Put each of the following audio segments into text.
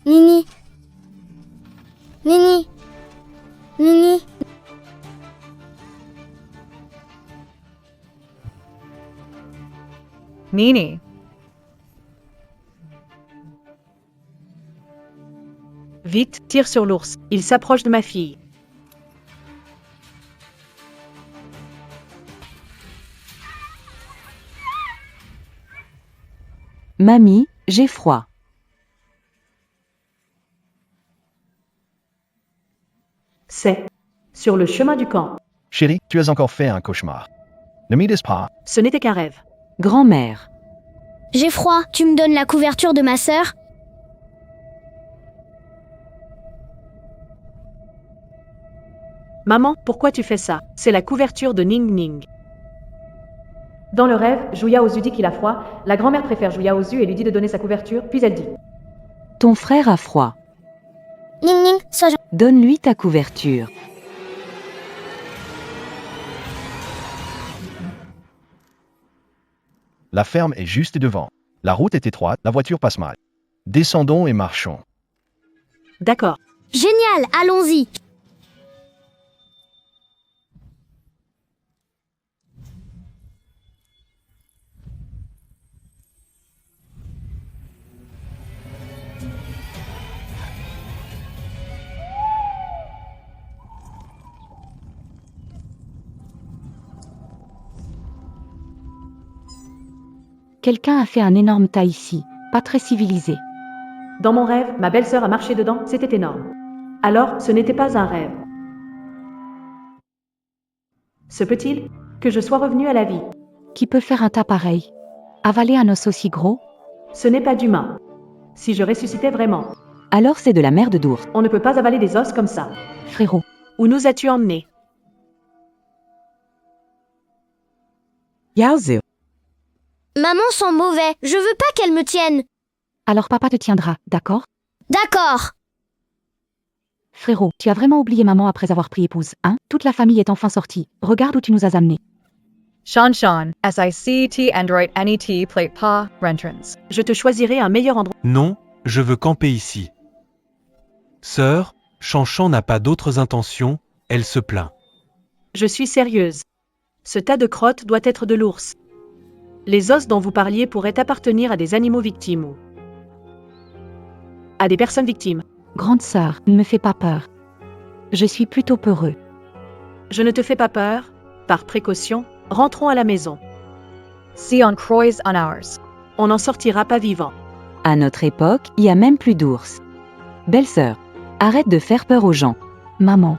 Nini. Nini. Nini. Nini. Vite, tire sur l'ours. Il s'approche de ma fille. Mamie, j'ai froid. C'est sur le chemin du camp. Chérie, tu as encore fait un cauchemar. Ne m'aides pas. Ce n'était qu'un rêve. Grand-mère. J'ai froid. Tu me donnes la couverture de ma sœur? Maman, pourquoi tu fais ça? C'est la couverture de Ning Ning. Dans le rêve, Jouya Ozu dit qu'il a froid. La grand-mère préfère Jouya Ozu et lui dit de donner sa couverture, puis elle dit: Ton frère a froid. Ning Ning, sois gentil. Donne-lui ta couverture. La ferme est juste devant. La route est étroite, la voiture passe mal. Descendons et marchons. D'accord. Génial, allons-y. Quelqu'un a fait un énorme tas ici, pas très civilisé. Dans mon rêve, ma belle-sœur a marché dedans, c'était énorme. Alors, ce n'était pas un rêve. Se peut-il que je sois revenue à la vie? Qui peut faire un tas pareil? Avaler un os aussi gros? Ce n'est pas d'humain. Si je ressuscitais vraiment, Alors c'est de la merde d'ours. on ne peut pas avaler des os comme ça. Frérot. Où nous as-tu emmenés? Yaozu. Maman sent mauvais. Je veux pas qu'elle me tienne. Alors papa te tiendra, d'accord? D'accord. Frérot, tu as vraiment oublié maman après avoir pris épouse, hein? Toute la famille est enfin sortie. Regarde où tu nous as amenés. Sean, SICT Android NET Plate Pa Rentrance. Je te choisirai un meilleur endroit. Non, je veux camper ici. Sœur, Chanchan n'a pas d'autres intentions, elle se plaint. Je suis sérieuse. Ce tas de crottes doit être de l'ours. Les os dont vous parliez pourraient appartenir à des animaux victimes ou à des personnes victimes. Grande sœur, ne me fais pas peur. Je suis plutôt peureux. Je ne te fais pas peur. Par précaution, rentrons à la maison. See on Croix on ours. On n'en sortira pas vivant. À notre époque, il y a même plus d'ours. Belle-sœur, arrête de faire peur aux gens. Maman,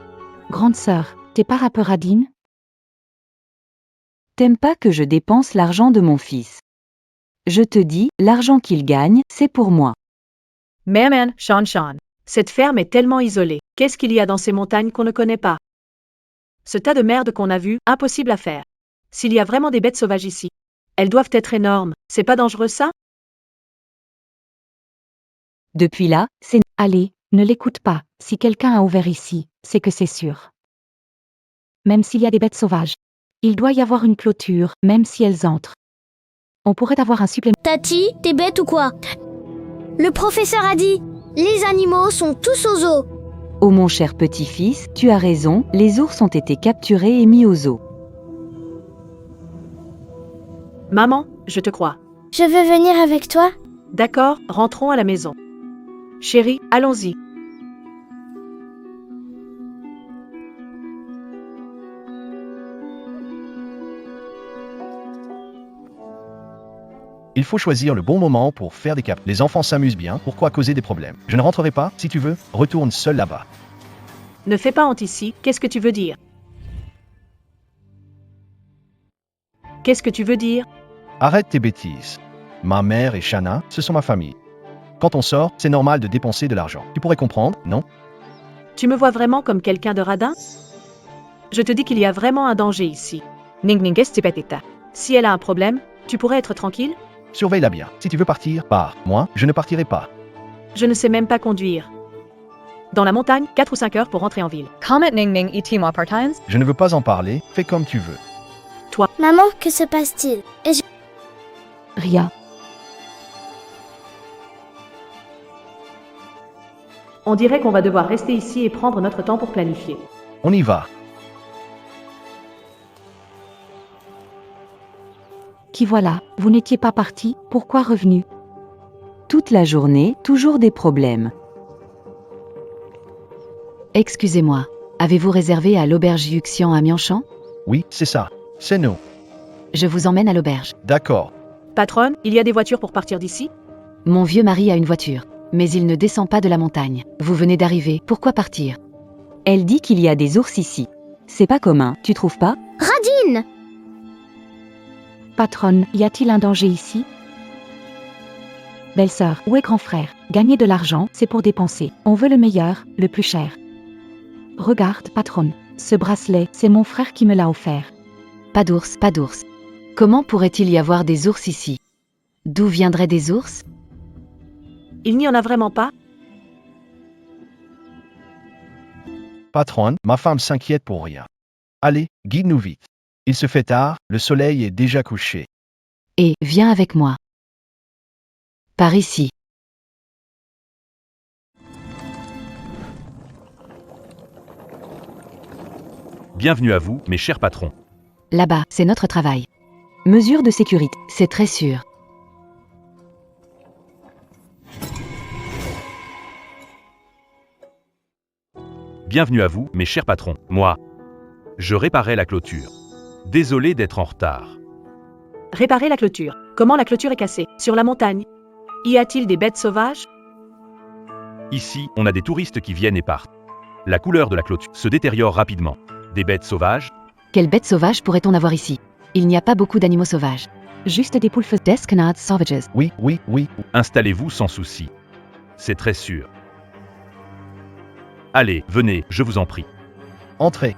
grande sœur, t'es pas rapeuradine? T'aimes pas que je dépense l'argent de mon fils. Je te dis, l'argent qu'il gagne, c'est pour moi. Maman, Sean. Cette ferme est tellement isolée. Qu'est-ce qu'il y a dans ces montagnes qu'on ne connaît pas? Ce tas de merde qu'on a vu, impossible à faire. S'il y a vraiment des bêtes sauvages ici, elles doivent être énormes. C'est pas dangereux ça? Depuis là, c'est... Allez, ne l'écoute pas. Si quelqu'un a ouvert ici, c'est que c'est sûr. Même s'il y a des bêtes sauvages, il doit y avoir une clôture, même si elles entrent. On pourrait avoir un supplément. Tati, t'es bête ou quoi? Le professeur a dit, les animaux sont tous aux zoo. Oh mon cher petit-fils, tu as raison, les ours ont été capturés et mis au zoo. Maman, je te crois. Je veux venir avec toi. D'accord, rentrons à la maison. Chérie, allons-y. Il faut choisir le bon moment pour faire des caps. Les enfants s'amusent bien, pourquoi causer des problèmes? Je ne rentrerai pas, si tu veux, retourne seul là-bas. Ne fais pas honte ici, qu'est-ce que tu veux dire? Qu'est-ce que tu veux dire? Arrête tes bêtises. Ma mère et Shanna, ce sont ma famille. Quand on sort, c'est normal de dépenser de l'argent. Tu pourrais comprendre, non? Tu me vois vraiment comme quelqu'un de radin? Je te dis qu'il y a vraiment un danger ici. Ning Ninges Tibetita. Si elle a un problème, tu pourrais être tranquille? Surveille-la bien. Si tu veux partir, pars. Moi, je ne partirai pas. Je ne sais même pas conduire. Dans la montagne, 4 ou 5 heures pour rentrer en ville. Comet Ning Ning Itima Partines. Je ne veux pas en parler, fais comme tu veux. Maman, que se passe-t-il? Ria. On dirait qu'on va devoir rester ici et prendre notre temps pour planifier. On y va. Qui voilà, vous n'étiez pas parti, pourquoi revenu? Toute la journée, toujours des problèmes. Excusez-moi, avez-vous réservé à l'auberge Yuxian à Mianchan? Oui, c'est ça. C'est nous. Je vous emmène à l'auberge. D'accord. Patronne, il y a des voitures pour partir d'ici? Mon vieux mari a une voiture, mais il ne descend pas de la montagne. Vous venez d'arriver, pourquoi partir? Elle dit qu'il y a des ours ici. C'est pas commun, tu trouves pas? Radine! Patronne, y a-t-il un danger ici? Belle-sœur, où est grand frère? Gagner de l'argent, c'est pour dépenser. On veut le meilleur, le plus cher. Regarde, patronne, ce bracelet, c'est mon frère qui me l'a offert. Pas d'ours, pas d'ours. Comment pourrait-il y avoir des ours ici? D'où viendraient des ours? Il n'y en a vraiment pas? Patronne, ma femme s'inquiète pour rien. Allez, guide-nous vite. Il se fait tard, le soleil est déjà couché. Et, viens avec moi. Par ici. Bienvenue à vous, mes chers patrons. Là-bas, c'est notre travail. Mesure de sécurité. C'est très sûr. Bienvenue à vous, mes chers patrons. Moi, je réparais la clôture. Désolé d'être en retard. Réparer la clôture. Comment la clôture est cassée? Sur la montagne? Y a-t-il des bêtes sauvages? Ici, on a des touristes qui viennent et partent. La couleur de la clôture se détériore rapidement. Des bêtes sauvages? Quelles bêtes sauvages pourrait-on avoir ici? Il n'y a pas beaucoup d'animaux sauvages. Juste des poules feu. Deskenard Savages. Oui, oui, oui. Installez-vous sans souci. C'est très sûr. Allez, venez, je vous en prie. Entrez.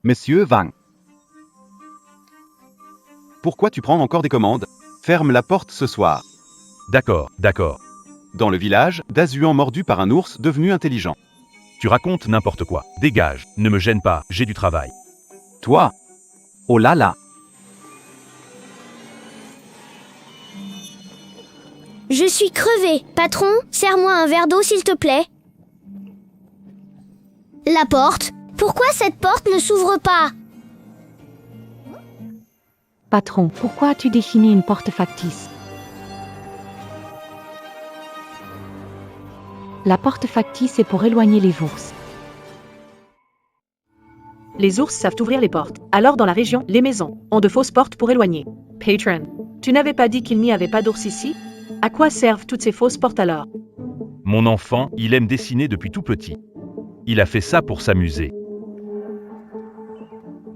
Monsieur Wang. Pourquoi tu prends encore des commandes? Ferme la porte ce soir. D'accord, d'accord. Dans le village, Dazuan mordu par un ours devenu intelligent. Tu racontes n'importe quoi. Dégage, ne me gêne pas, j'ai du travail. Toi? Oh là là! Je suis crevé. Patron, serre-moi un verre d'eau s'il te plaît. La porte? Pourquoi cette porte ne s'ouvre pas? Patron, pourquoi as-tu dessiné une porte factice? La porte factice est pour éloigner les ours. Les ours savent ouvrir les portes. Alors dans la région, les maisons ont de fausses portes pour éloigner. Patron, tu n'avais pas dit qu'il n'y avait pas d'ours ici? À quoi servent toutes ces fausses portes alors? Mon enfant, il aime dessiner depuis tout petit. Il a fait ça pour s'amuser.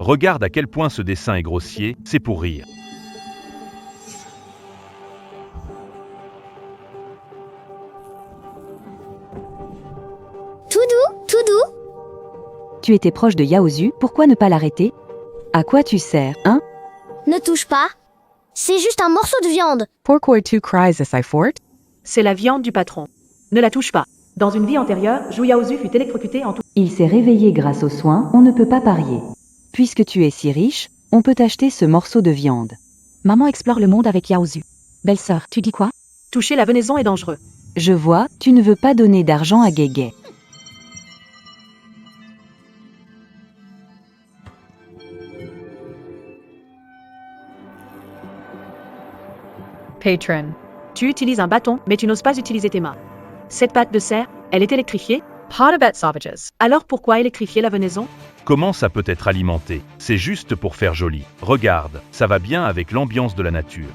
Regarde à quel point ce dessin est grossier, c'est pour rire. Tout doux, tout doux. Tu étais proche de Yaozu, pourquoi ne pas l'arrêter? À quoi tu sers, hein? Ne touche pas. C'est juste un morceau de viande. Pourquoi tu cries as I fort? C'est la viande du patron. Ne la touche pas. Dans une vie antérieure, Zhu Yaozu fut électrocuté en tout. Il s'est réveillé grâce aux soins, on ne peut pas parier. Puisque tu es si riche, on peut acheter ce morceau de viande. Maman explore le monde avec Yaozu. Belle-sœur, tu dis quoi? Toucher la venaison est dangereux. Je vois, tu ne veux pas donner d'argent à Guégué. Patron. Tu utilises un bâton, mais tu n'oses pas utiliser tes mains. Cette patte de cerf, elle est électrifiée? Podabet Savages. Alors pourquoi électrifier la venaison? Comment ça peut être alimenté? C'est juste pour faire joli. Regarde, ça va bien avec l'ambiance de la nature.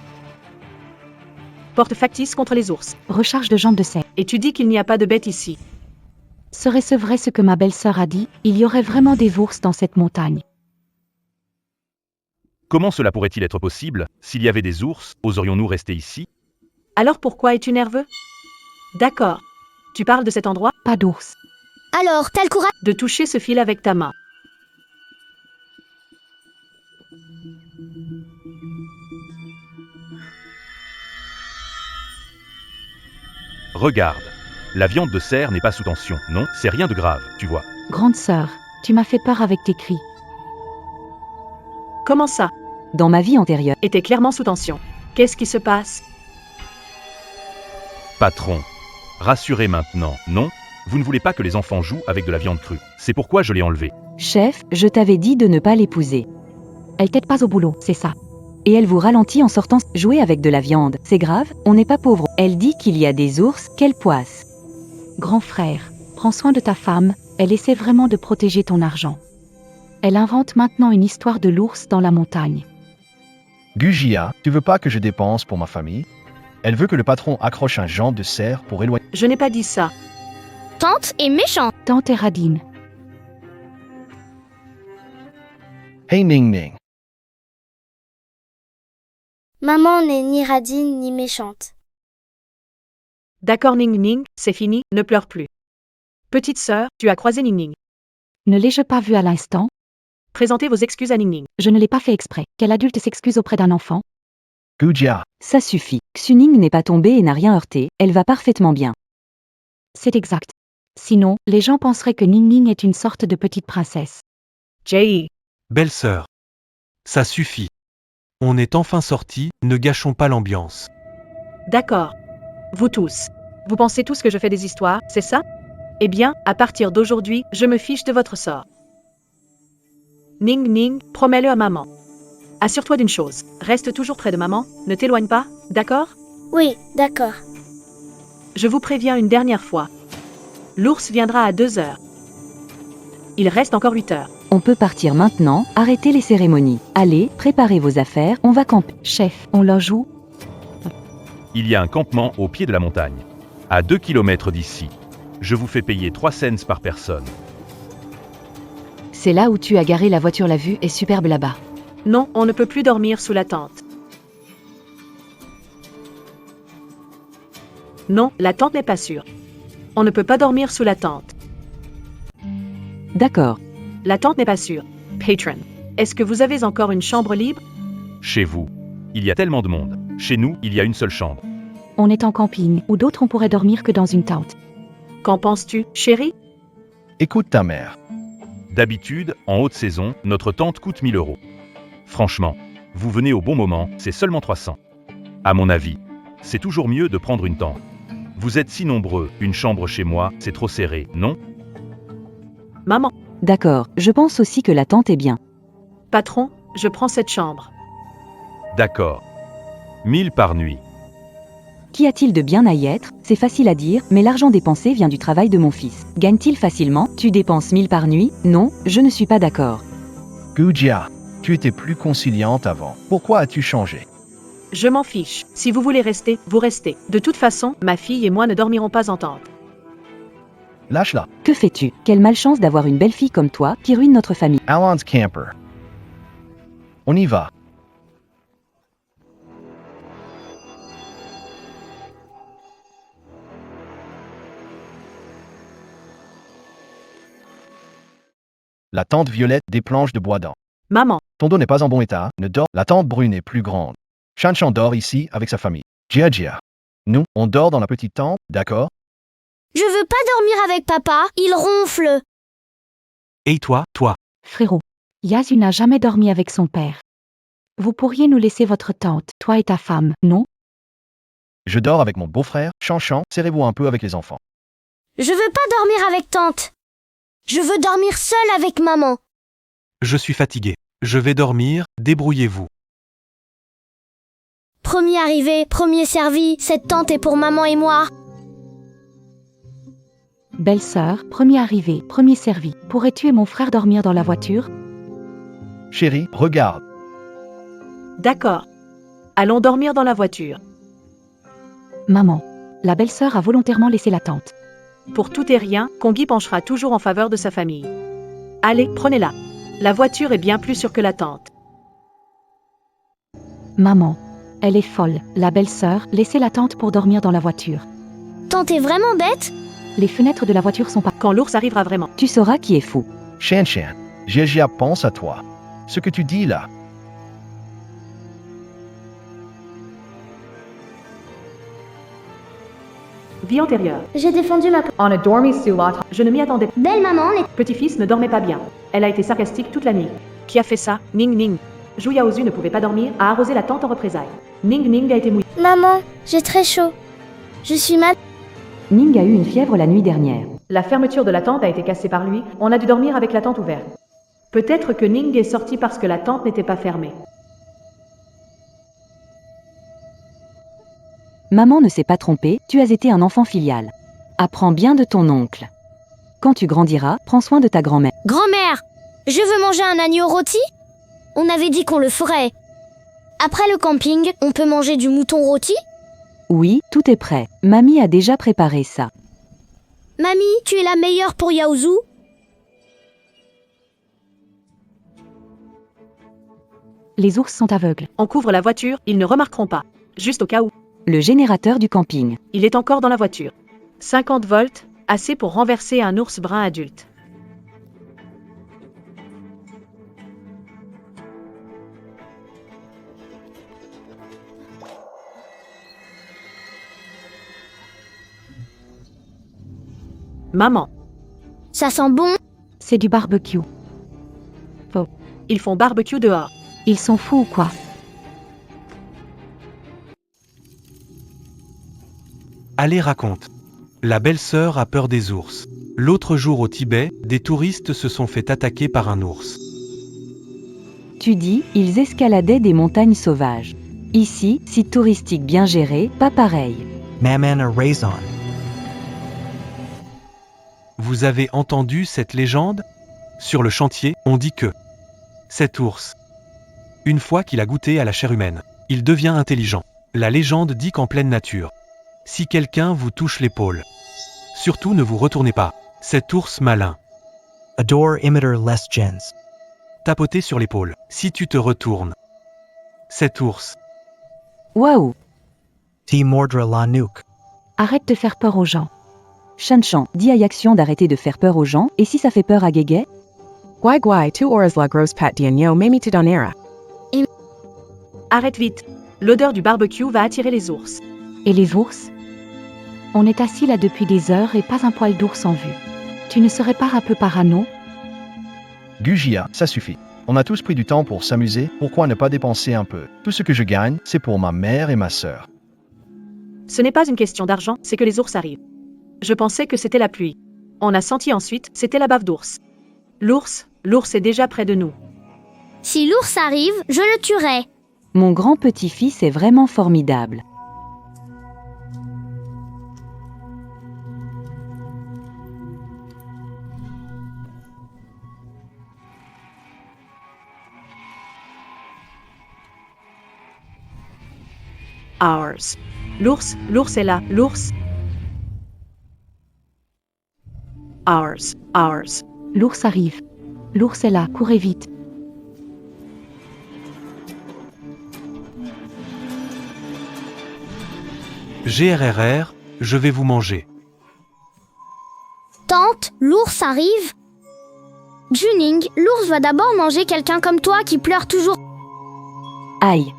Porte factice contre les ours. Recharge de jambes de cerf. Et tu dis qu'il n'y a pas de bêtes ici. Serait-ce vrai ce que ma belle-sœur a dit? Il y aurait vraiment des ours dans cette montagne. Comment cela pourrait-il être possible? S'il y avait des ours, oserions-nous rester ici? Alors pourquoi es-tu nerveux? D'accord. Tu parles de cet endroit? Pas d'ours. Alors, t'as le courage? De toucher ce fil avec ta main. Regarde. La viande de cerf n'est pas sous tension. Non, c'est rien de grave, tu vois. Grande sœur, tu m'as fait peur avec tes cris. Comment ça? Dans ma vie antérieure, Était clairement sous tension. Qu'est-ce qui se passe? Patron. Rassurez maintenant, non? Vous ne voulez pas que les enfants jouent avec de la viande crue. C'est pourquoi je l'ai enlevée. Chef, je t'avais dit de ne pas l'épouser. Elle t'aide pas au boulot, c'est ça. Et elle vous ralentit en sortant. Jouer avec de la viande, c'est grave, on n'est pas pauvre. Elle dit qu'il y a des ours, qu'elle poisse. Grand frère, prends soin de ta femme, elle essaie vraiment de protéger ton argent. Elle invente maintenant une histoire de l'ours dans la montagne. Gujia, tu veux pas que je dépense pour ma famille? Elle veut que le patron accroche un jambe de cerf pour éloigner. Je n'ai pas dit ça. Tante est méchante. Tante et Radine. Hey Ning Ning. Maman n'est ni radine ni méchante. D'accord Ning Ning, c'est fini, ne pleure plus. Petite sœur, tu as croisé Ning Ning. Ne l'ai-je pas vu à l'instant? Présentez vos excuses à Ning Ning. Je ne l'ai pas fait exprès. Quel adulte s'excuse auprès d'un enfant? Gujia, Ça suffit. Xuning n'est pas tombée et n'a rien heurté, elle va parfaitement bien. C'est exact. Sinon, les gens penseraient que Ning Ning est une sorte de petite princesse. J.E. Belle-sœur. Ça suffit. On est enfin sortis, ne gâchons pas l'ambiance. D'accord. Vous tous. Vous pensez tous que je fais des histoires, c'est ça? Eh bien, à partir d'aujourd'hui, je me fiche de votre sort. Ning Ning, promets-le à maman. Assure-toi d'une chose, reste toujours près de maman, ne t'éloigne pas, d'accord? Oui, d'accord. Je vous préviens une dernière fois. L'ours viendra à 2 heures. Il reste encore 8 heures. On peut partir maintenant, arrêtez les cérémonies. Allez, préparez vos affaires, on va camper. Chef, on loge où? Il y a un campement au pied de la montagne. À 2 kilomètres d'ici. Je vous fais payer 3 cents par personne. C'est là où tu as garé la voiture, la vue est superbe là-bas. Non, on ne peut plus dormir sous la tente. Non, la tente n'est pas sûre. On ne peut pas dormir sous la tente. D'accord. La tente n'est pas sûre. Patron, est-ce que vous avez encore une chambre libre? Chez vous. Il y a tellement de monde. Chez nous, il y a une seule chambre. On est en camping, où d'autres on pourrait dormir que dans une tente. Qu'en penses-tu, chérie? écoute ta mère. D'habitude, en haute saison, notre tente coûte 1000 €. Franchement, vous venez au bon moment, c'est seulement 300. À mon avis, c'est toujours mieux de prendre une tente. Vous êtes si nombreux, une chambre chez moi, c'est trop serré, non? Maman, D'accord, je pense aussi que la tente est bien. patron, je prends cette chambre. D'accord. 1000 par nuit. Qu'y a-t-il de bien à y être? C'est facile à dire, mais l'argent dépensé vient du travail de mon fils. Gagne-t-il facilement? Tu dépenses 1000 par nuit? Non, je ne suis pas d'accord. Gujia, tu étais plus conciliante avant. Pourquoi as-tu changé? Je m'en fiche. Si vous voulez rester, vous restez. De toute façon, ma fille et moi ne dormirons pas en tente. Lâche-la. Que fais-tu? Quelle malchance d'avoir une belle fille comme toi qui ruine notre famille. Alan's Camper. On y va. La tente violette des planches de bois dents. Maman, Ton dos n'est pas en bon état, ne dors. La tente brune est plus grande. Chan dort ici avec sa famille. Jia. Nous, on dort dans la petite tente, d'accord? Je veux pas dormir avec papa, il ronfle. Et toi, Frérot, Yasu n'a jamais dormi avec son père. Vous pourriez nous laisser votre tante, toi et ta femme, non? Je dors avec mon beau-frère, Chan, serrez-vous un peu avec les enfants. Je veux pas dormir avec tante. Je veux dormir seule avec maman. je suis fatigué. Je vais dormir, débrouillez-vous. Premier arrivé, premier servi, cette tente est pour maman et moi. Belle-sœur, premier arrivé, premier servi. Pourrais-tu et mon frère dormir dans la voiture? Chérie, regarde. d'accord. Allons dormir dans la voiture. Maman, la belle-sœur a volontairement laissé la tente. Pour tout et rien, Kongi penchera toujours en faveur de sa famille. Allez, prenez-la. La voiture est bien plus sûre que la tente. Maman, elle est folle. La belle-sœur, laissez la tente pour dormir dans la voiture. Tante est vraiment bête. Les fenêtres de la voiture sont pas... Quand l'ours arrivera vraiment. Tu sauras qui est fou. Chan, Jia pense à toi. Ce que tu dis là. Vie antérieure. J'ai défendu ma On a dormi sous la tente. Je ne m'y attendais pas. belle maman. Petit-fils ne dormait pas bien. Elle a été sarcastique toute la nuit. Qui a fait ça? Ning Ning. Zhu Yaozu ne pouvait pas dormir, a arrosé la tente en représailles. Ning Ning a été mouillée. Maman, j'ai très chaud. Je suis mal. Ning a eu une fièvre la nuit dernière. La fermeture de la tente a été cassée par lui, on a dû dormir avec la tente ouverte. Peut-être que Ning est sorti parce que la tente n'était pas fermée. Maman ne s'est pas trompée, tu as été un enfant filial. Apprends bien de ton oncle. Quand tu grandiras, prends soin de ta grand-mère. Grand-mère, je veux manger un agneau rôti. On avait dit qu'on le ferait. Après le camping, on peut manger du mouton rôti? Oui, tout est prêt. Mamie a déjà préparé ça. Mamie, tu es la meilleure pour Yaozu? Les ours sont aveugles. On couvre la voiture, ils ne remarqueront pas. Juste au cas où. Le générateur du camping. Il est encore dans la voiture. 50 volts, assez pour renverser un ours brun adulte. Maman, Ça sent bon. C'est du barbecue. ils font barbecue dehors. Ils sont fous ou quoi? Allez, raconte. La belle-sœur a peur des ours. L'autre jour au Tibet, des touristes se sont fait attaquer par un ours. Tu dis, ils escaladaient des montagnes sauvages. Ici, site touristique bien géré, pas pareil. Maman a raison. Vous avez entendu cette légende? Sur le chantier, on dit que cet ours, une fois qu'il a goûté à la chair humaine, il devient intelligent. La légende dit qu'en pleine nature, si quelqu'un vous touche l'épaule, surtout ne vous retournez pas. Cet ours malin, Adore imiter les gens. tapotez sur l'épaule. Si tu te retournes, cet ours, Waouh! Ti mordra la nuque. Arrête de faire peur aux gens. Shanshan, dis à Yaxian d'arrêter de faire peur aux gens, et si ça fait peur à Guégué? Guai guai tu oras la grosse pat diagno mami te donera. Arrête vite. L'odeur du barbecue va attirer les ours. Et les ours? On est assis là depuis des heures et pas un poil d'ours en vue. Tu ne serais pas un peu parano? Gujia, ça suffit. On a tous pris du temps pour s'amuser, pourquoi ne pas dépenser un peu? Tout ce que je gagne, c'est pour ma mère et ma sœur. Ce n'est pas une question d'argent, c'est que les ours arrivent. Je pensais que c'était la pluie. On a senti ensuite, c'était la bave d'ours. L'ours est déjà près de nous. Si l'ours arrive, je le tuerai. Mon grand-petit-fils est vraiment formidable. Ours. L'ours est là, l'ours. Ours. L'ours arrive. L'ours est là, courez vite. GRRR, je vais vous manger. Tante, l'ours arrive. Juning, l'ours va d'abord manger quelqu'un comme toi qui pleure toujours. Aïe!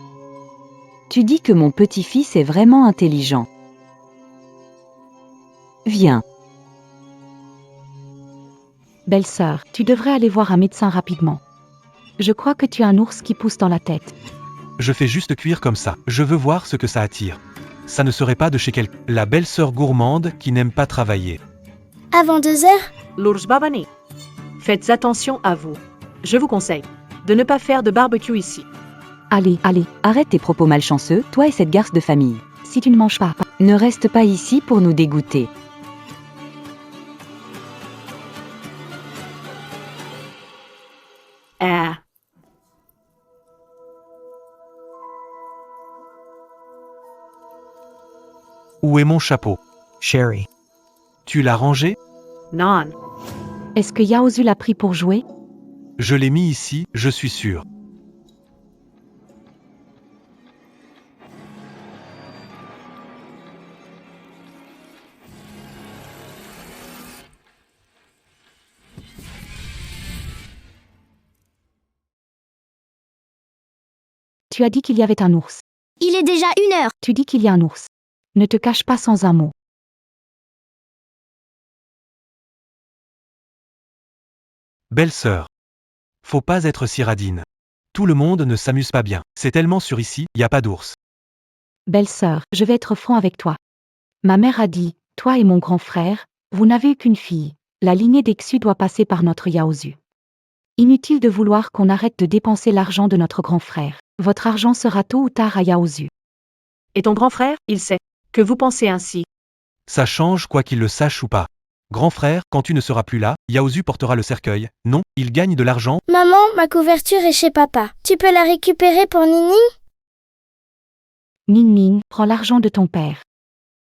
Tu dis que mon petit-fils est vraiment intelligent. Viens. Belle-sœur, tu devrais aller voir un médecin rapidement. Je crois que tu as un ours qui pousse dans la tête. Je fais juste cuire comme ça. Je veux voir ce que ça attire. Ça ne serait pas de chez quelqu'un. La belle-sœur gourmande qui n'aime pas travailler. Avant 2 heures? L'ours babani. Faites attention à vous. Je vous conseille de ne pas faire de barbecue ici. Allez, Arrête tes propos malchanceux, toi et cette garce de famille. si tu ne manges pas. Ne reste pas ici pour nous dégoûter. Ah. Où est mon chapeau? Sherry. Tu l'as rangé? Non. Est-ce que Yaozu l'a pris pour jouer? Je l'ai mis ici, je suis sûr. Tu as dit qu'il y avait un ours. Il est déjà 1 heure. Tu dis qu'il y a un ours. Ne te cache pas sans un mot. Belle-sœur. Faut pas être si radine. Tout le monde ne s'amuse pas bien. C'est tellement sûr ici, y a pas d'ours. Belle-sœur, je vais être franc avec toi. Ma mère a dit, toi et mon grand frère, vous n'avez eu qu'une fille. La lignée des Xu doit passer par notre Yaozu. Inutile de vouloir qu'on arrête de dépenser l'argent de notre grand frère. Votre argent sera tôt ou tard à Yaozu. Et ton grand frère, il sait que vous pensez ainsi. Ça change quoi qu'il le sache ou pas. Grand frère, quand tu ne seras plus là, Yaozu portera le cercueil. Non, il gagne de l'argent. Maman, ma couverture est chez papa. Tu peux la récupérer pour Nini? Ning Ning, prends l'argent de ton père.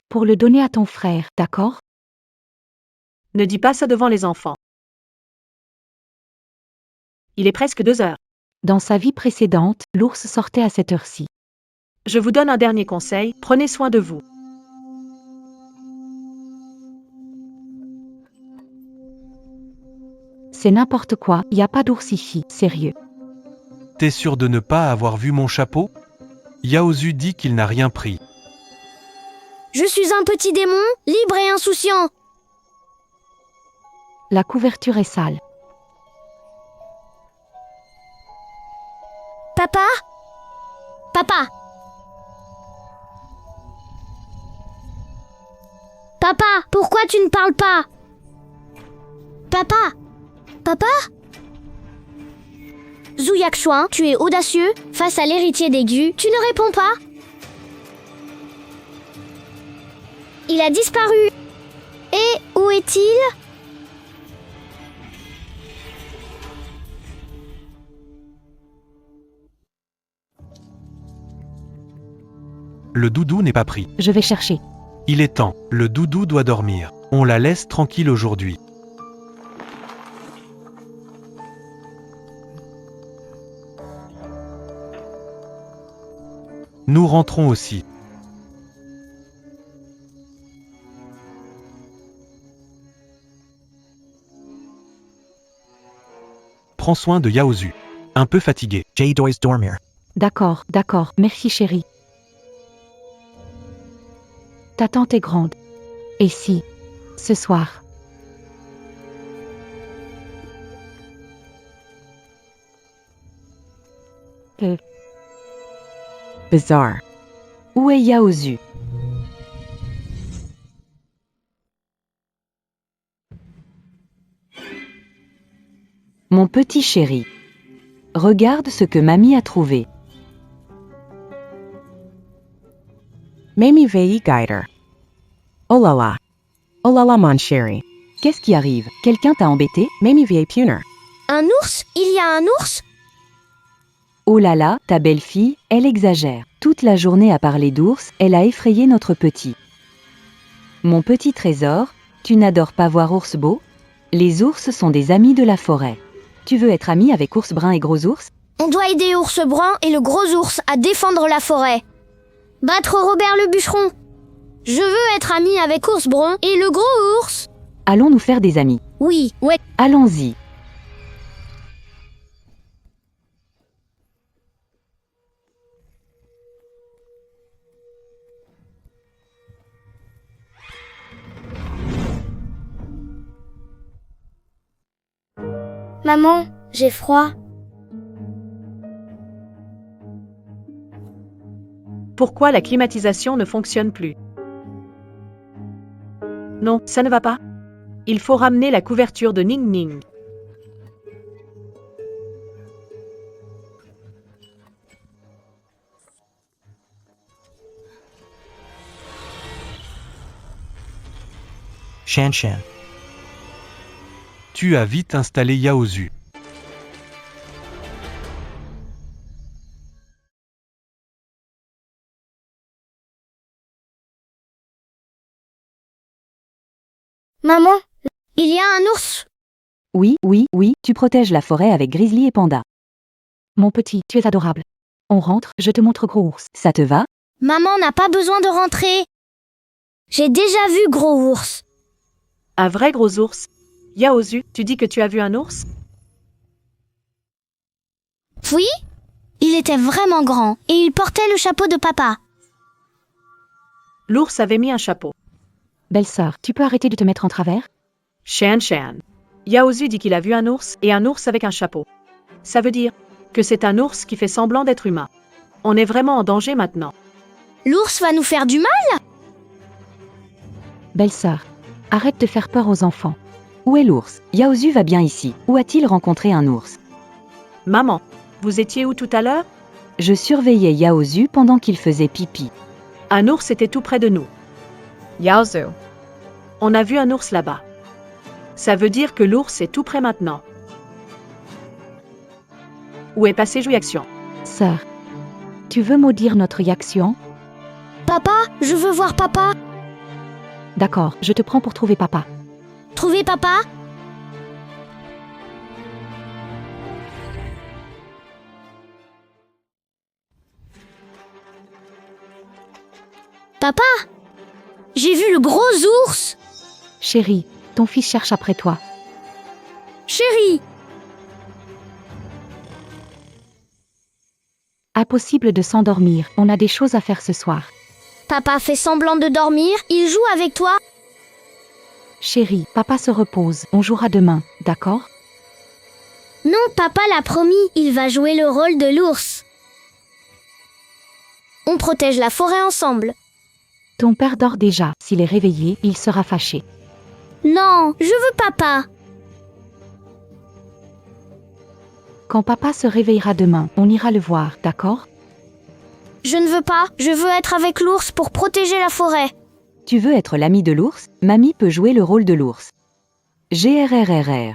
Pour le donner à ton frère, d'accord? Ne dis pas ça devant les enfants. Il est presque 2 heures. Dans sa vie précédente, l'ours sortait à cette heure-ci. Je vous donne un dernier conseil, prenez soin de vous. C'est n'importe quoi, y a pas d'ours ici, sérieux. T'es sûr de ne pas avoir vu mon chapeau? Yaozu dit qu'il n'a rien pris. Je suis un petit démon, libre et insouciant. La couverture est sale. Papa? Papa? Papa, pourquoi tu ne parles pas? Papa? Papa? Zhu Yakshuan, tu es audacieux, face à l'héritier des Gu, tu ne réponds pas? Il a disparu. Et où est-il? Le doudou n'est pas pris. Je vais chercher. Il est temps, le doudou doit dormir. On la laisse tranquille aujourd'hui. Nous rentrons aussi. Prends soin de Yaozu. Un peu fatigué. Jay dois dormir. D'accord, merci chérie. Ta tante est grande. Et si, ce soir, Bizarre. Où est Yaozu? Mon petit chéri. Regarde ce que mamie a trouvé. Mamie Vei Guider. Oh là là. Oh là là, mon chéri. Qu'est-ce qui arrive? Quelqu'un t'a embêté? Mamie Vei Puner. Un ours? Il y a un ours? Oh là là, ta belle-fille, elle exagère. Toute la journée à parler d'ours, elle a effrayé notre petit. Mon petit trésor, tu n'adores pas voir ours beau? Les ours sont des amis de la forêt. Tu veux être ami avec ours brun et gros ours? On doit aider Ours Brun et le gros ours à défendre la forêt. Battre Robert le bûcheron. Je veux être ami avec Ours Brun et le gros ours. Allons nous faire des amis. Oui, ouais. Allons-y. Maman, j'ai froid. Pourquoi la climatisation ne fonctionne plus? Non, ça ne va pas. Il faut ramener la couverture de Ning Ning. Shan Shan. Tu as vite installé Yaozu. Maman, il y a un ours. Oui, tu protèges la forêt avec Grizzly et Panda. mon petit, tu es adorable. On rentre, je te montre gros ours. Ça te va? Maman n'a pas besoin de rentrer. J'ai déjà vu gros ours. Un vrai gros ours. Yaozu, tu dis que tu as vu un ours? Oui, il était vraiment grand et il portait le chapeau de papa. L'ours avait mis un chapeau. Belle-sœur, tu peux arrêter de te mettre en travers? Shan Shan. Yaozu dit qu'il a vu un ours et un ours avec un chapeau. Ça veut dire que c'est un ours qui fait semblant d'être humain. On est vraiment en danger maintenant. L'ours va nous faire du mal? Belle-sœur, arrête de faire peur aux enfants. Où est l'ours? Yaozu va bien ici. Où a-t-il rencontré un ours? Maman, vous étiez où tout à l'heure? Je surveillais Yaozu pendant qu'il faisait pipi. Un ours était tout près de nous. Yaozu. On a vu un ours là-bas. Ça veut dire que l'ours est tout près maintenant. Où est passé Jouyaction? Sœur, tu veux maudire notre Yaxian? Papa, je veux voir papa. D'accord, je te prends pour trouver papa. Trouver papa? Papa, j'ai vu le gros ours. Chérie, ton fils cherche après toi. Chérie, Impossible de s'endormir, on a des choses à faire ce soir. papa fait semblant de dormir, il joue avec toi. Chérie, papa se repose, on jouera demain, d'accord? Non, papa l'a promis, il va jouer le rôle de l'ours. On protège la forêt ensemble. Ton père dort déjà, s'il est réveillé, il sera fâché. Non, je veux papa. Quand papa se réveillera demain, on ira le voir, d'accord? Je ne veux pas, je veux être avec l'ours pour protéger la forêt. Tu veux être l'ami de l'ours? Mamie peut jouer le rôle de l'ours. GRRRR.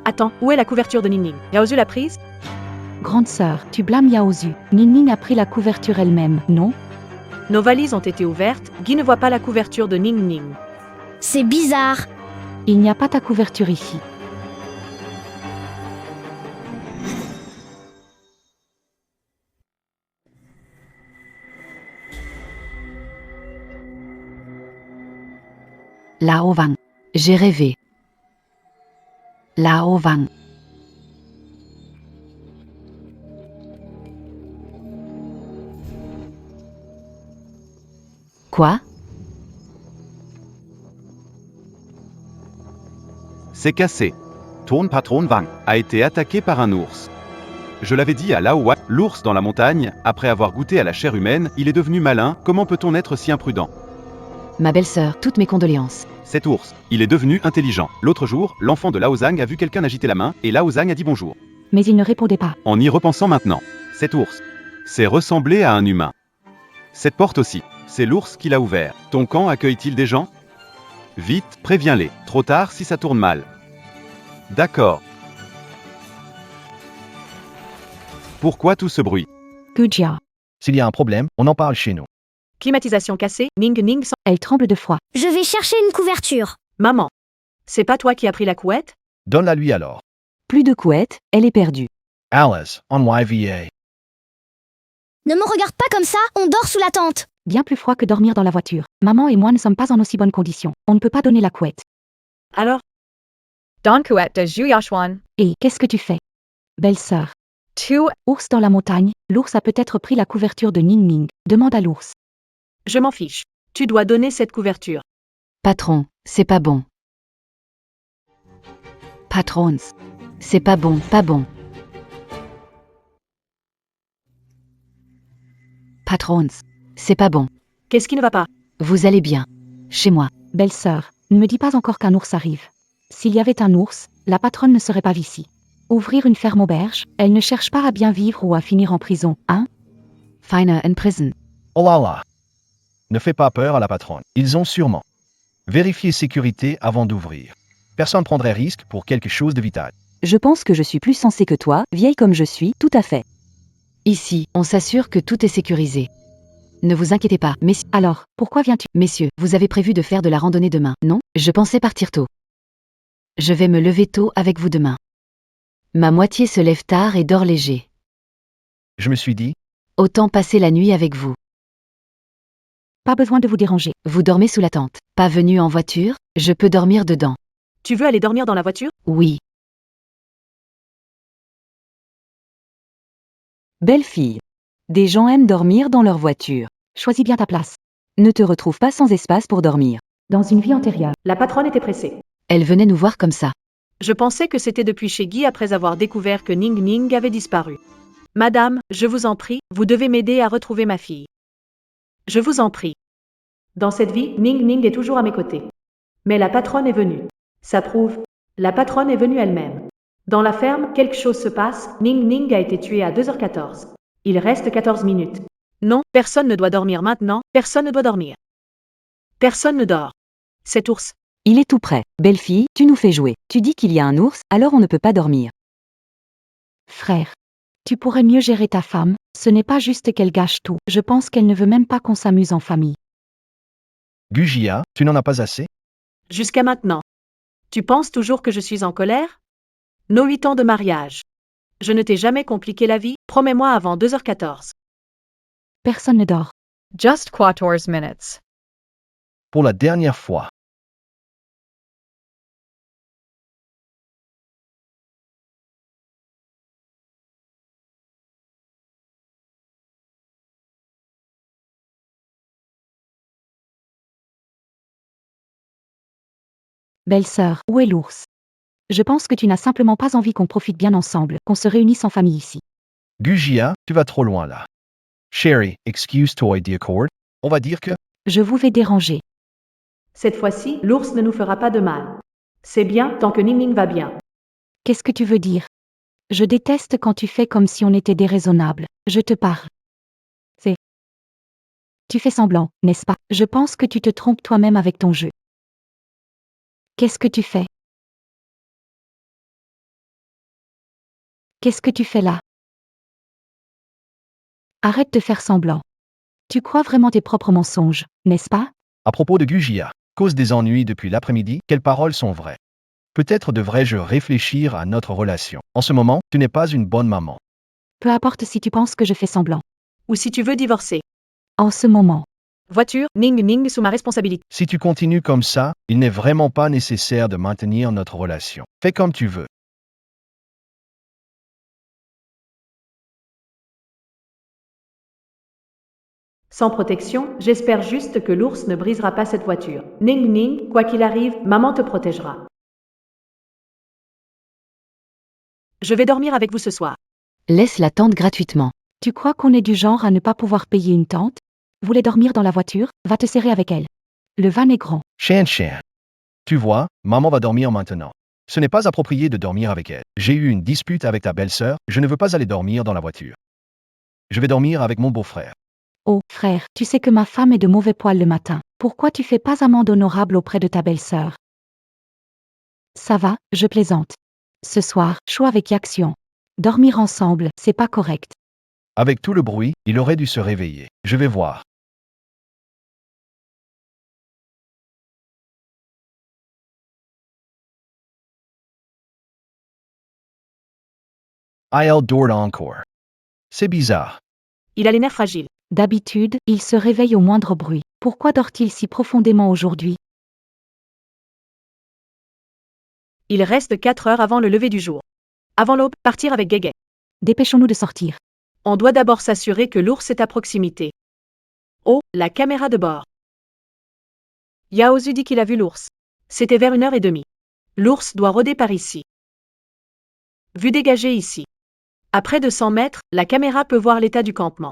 Attends, où est la couverture de Ning-Ning? Yaozu l'a prise? Grande sœur, tu blâmes Yaozu. Ning-Ning a pris la couverture elle-même, non? Nos valises ont été ouvertes, Guy ne voit pas la couverture de Ning-Ning. C'est bizarre. Il n'y a pas ta couverture ici. Lao Wang. J'ai rêvé. Lao Wang. Quoi? C'est cassé. Ton patron Wang a été attaqué par un ours. Je l'avais dit à Lao Wang, l'ours dans la montagne, après avoir goûté à la chair humaine, il est devenu malin, comment peut-on être si imprudent? Ma belle-sœur, toutes mes condoléances. Cet ours, il est devenu intelligent. L'autre jour, l'enfant de Lao Zhang a vu quelqu'un agiter la main, et Lao Zhang a dit bonjour. Mais il ne répondait pas. En y repensant maintenant, cet ours, c'est ressemblé à un humain. Cette porte aussi, c'est l'ours qui l'a ouvert. Ton camp accueille-t-il des gens? Vite, préviens-les. Trop tard si ça tourne mal. D'accord. Pourquoi tout ce bruit? Gujia. S'il y a un problème, on en parle chez nous. Climatisation cassée, Ning-Ning sans... Elle tremble de froid. Je vais chercher une couverture. Maman, c'est pas toi qui as pris la couette? Donne-la lui alors. Plus de couette, elle est perdue. Alice, on YVA. Ne me regarde pas comme ça, on dort sous la tente. Bien plus froid que dormir dans la voiture. Maman et moi ne sommes pas en aussi bonnes conditions. On ne peut pas donner la couette. Alors? Don couette de Juyashwan. Et qu'est-ce que tu fais? Belle-sœur. Tu. Ours dans la montagne, l'ours a peut-être pris la couverture de Ning-Ning. Demande à l'ours. Je m'en fiche. Tu dois donner cette couverture. Patron, c'est pas bon. Patrons. C'est pas bon, pas bon. Patrons. C'est pas bon. Qu'est-ce qui ne va pas? Vous allez bien. Chez moi. Belle-sœur, ne me dis pas encore qu'un ours arrive. S'il y avait un ours, la patronne ne serait pas ici. Ouvrir une ferme auberge, elle ne cherche pas à bien vivre ou à finir en prison, hein? Finer in prison. Oh là là. Ne fais pas peur à la patronne. Ils ont sûrement vérifié sécurité avant d'ouvrir. Personne ne prendrait risque pour quelque chose de vital. Je pense que je suis plus sensée que toi, vieille comme je suis, tout à fait. Ici, on s'assure que tout est sécurisé. Ne vous inquiétez pas, messieurs. Alors, pourquoi viens-tu? Messieurs, vous avez prévu de faire de la randonnée demain, non? Je pensais partir tôt. Je vais me lever tôt avec vous demain. Ma moitié se lève tard et dort léger. Je me suis dit, Autant passer la nuit avec vous. Pas besoin de vous déranger. Vous dormez sous la tente. Pas venu en voiture? Je peux dormir dedans. Tu veux aller dormir dans la voiture? Oui. Belle fille. Des gens aiment dormir dans leur voiture. Choisis bien ta place. Ne te retrouve pas sans espace pour dormir. Dans une vie antérieure. La patronne était pressée. Elle venait nous voir comme ça. Je pensais que c'était depuis chez Guy après avoir découvert que Ning-Ning avait disparu. Madame, je vous en prie, vous devez m'aider à retrouver ma fille. Je vous en prie. Dans cette vie, Ning Ning est toujours à mes côtés. Mais la patronne est venue. Ça prouve. La patronne est venue elle-même. Dans la ferme, quelque chose se passe. Ning Ning a été tué à 2h14. Il reste 14 minutes. Non, personne ne doit dormir maintenant. Personne ne doit dormir. Personne ne dort. Cet ours. Il est tout prêt. Belle fille, tu nous fais jouer. Tu dis qu'il y a un ours, alors on ne peut pas dormir. Frère, tu pourrais mieux gérer ta femme, ce n'est pas juste qu'elle gâche tout, je pense qu'elle ne veut même pas qu'on s'amuse en famille. Gugia, tu n'en as pas assez? Jusqu'à maintenant. Tu penses toujours que je suis en colère? Nos 8 ans de mariage. Je ne t'ai jamais compliqué la vie, promets-moi avant 2h14. Personne ne dort. Just 14 minutes. Pour la dernière fois. Belle-sœur, où est l'ours? Je pense que tu n'as simplement pas envie qu'on profite bien ensemble, qu'on se réunisse en famille ici. Gugia, tu vas trop loin là. Sherry, excuse-toi d'accord? On va dire que... Je vous vais déranger. Cette fois-ci, l'ours ne nous fera pas de mal. C'est bien tant que Ning Ning va bien. Qu'est-ce que tu veux dire? Je déteste quand tu fais comme si on était déraisonnable. Je te parle. Tu fais semblant, n'est-ce pas? Je pense que tu te trompes toi-même avec ton jeu. Qu'est-ce que tu fais? Qu'est-ce que tu fais là? Arrête de faire semblant. Tu crois vraiment tes propres mensonges, n'est-ce pas? À propos de Gugia, cause des ennuis depuis l'après-midi, quelles paroles sont vraies? Peut-être devrais-je réfléchir à notre relation. En ce moment, tu n'es pas une bonne maman. Peu importe si tu penses que je fais semblant. Ou si tu veux divorcer. En ce moment. Voiture, Ning Ning sous ma responsabilité. Si tu continues comme ça, il n'est vraiment pas nécessaire de maintenir notre relation. Fais comme tu veux. Sans protection, j'espère juste que l'ours ne brisera pas cette voiture. Ning Ning, quoi qu'il arrive, maman te protégera. Je vais dormir avec vous ce soir. Laisse la tente gratuitement. Tu crois qu'on est du genre à ne pas pouvoir payer une tente? Voulais dormir dans la voiture? Va te serrer avec elle. Le van est grand. Chien. Tu vois, maman va dormir maintenant. Ce n'est pas approprié de dormir avec elle. J'ai eu une dispute avec ta belle-sœur, je ne veux pas aller dormir dans la voiture. Je vais dormir avec mon beau-frère. Oh, frère, tu sais que ma femme est de mauvais poil le matin. Pourquoi tu fais pas amende honorable auprès de ta belle-sœur? Ça va, je plaisante. Ce soir, chaud avec action. Dormir ensemble, c'est pas correct. Avec tout le bruit, il aurait dû se réveiller. Je vais voir. Il dort encore. C'est bizarre. Il a les nerfs fragiles. D'habitude, il se réveille au moindre bruit. Pourquoi dort-il si profondément aujourd'hui? Il reste 4 heures avant le lever du jour. Avant l'aube, partir avec Guégué. Dépêchons-nous de sortir. On doit d'abord s'assurer que l'ours est à proximité. Oh, la caméra de bord. Yaozu dit qu'il a vu l'ours. C'était vers 1h30. L'ours doit rôder par ici. Vue dégagée ici. À près de 100 mètres, la caméra peut voir l'état du campement.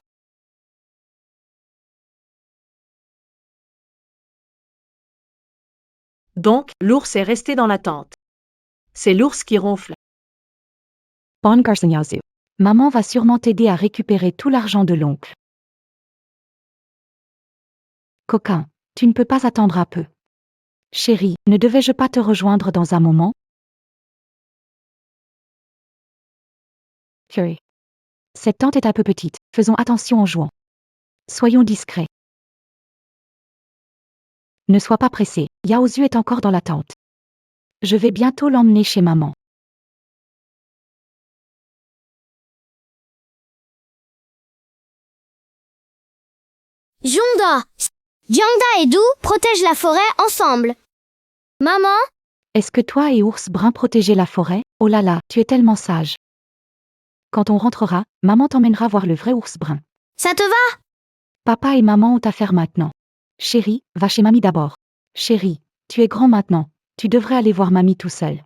Donc, l'ours est resté dans la tente. C'est l'ours qui ronfle. Bon garçon Yaozu. Maman va sûrement t'aider à récupérer tout l'argent de l'oncle. Coquin, tu ne peux pas attendre un peu. Chérie, ne devais-je pas te rejoindre dans un moment? Curry. Cette tente est un peu petite, faisons attention en jouant. Soyons discrets. Ne sois pas pressé, Yaozu est encore dans la tente. Je vais bientôt l'emmener chez maman. Jonda, Jiangda et Du protègent la forêt ensemble. Maman, Est-ce que toi et Ours Brun protégez la forêt? Oh là là, tu es tellement sage. Quand on rentrera, maman t'emmènera voir le vrai ours brun. ça te va? Papa et maman ont affaire maintenant. Chérie, va chez mamie d'abord. Chérie, tu es grand maintenant. Tu devrais aller voir mamie tout seul.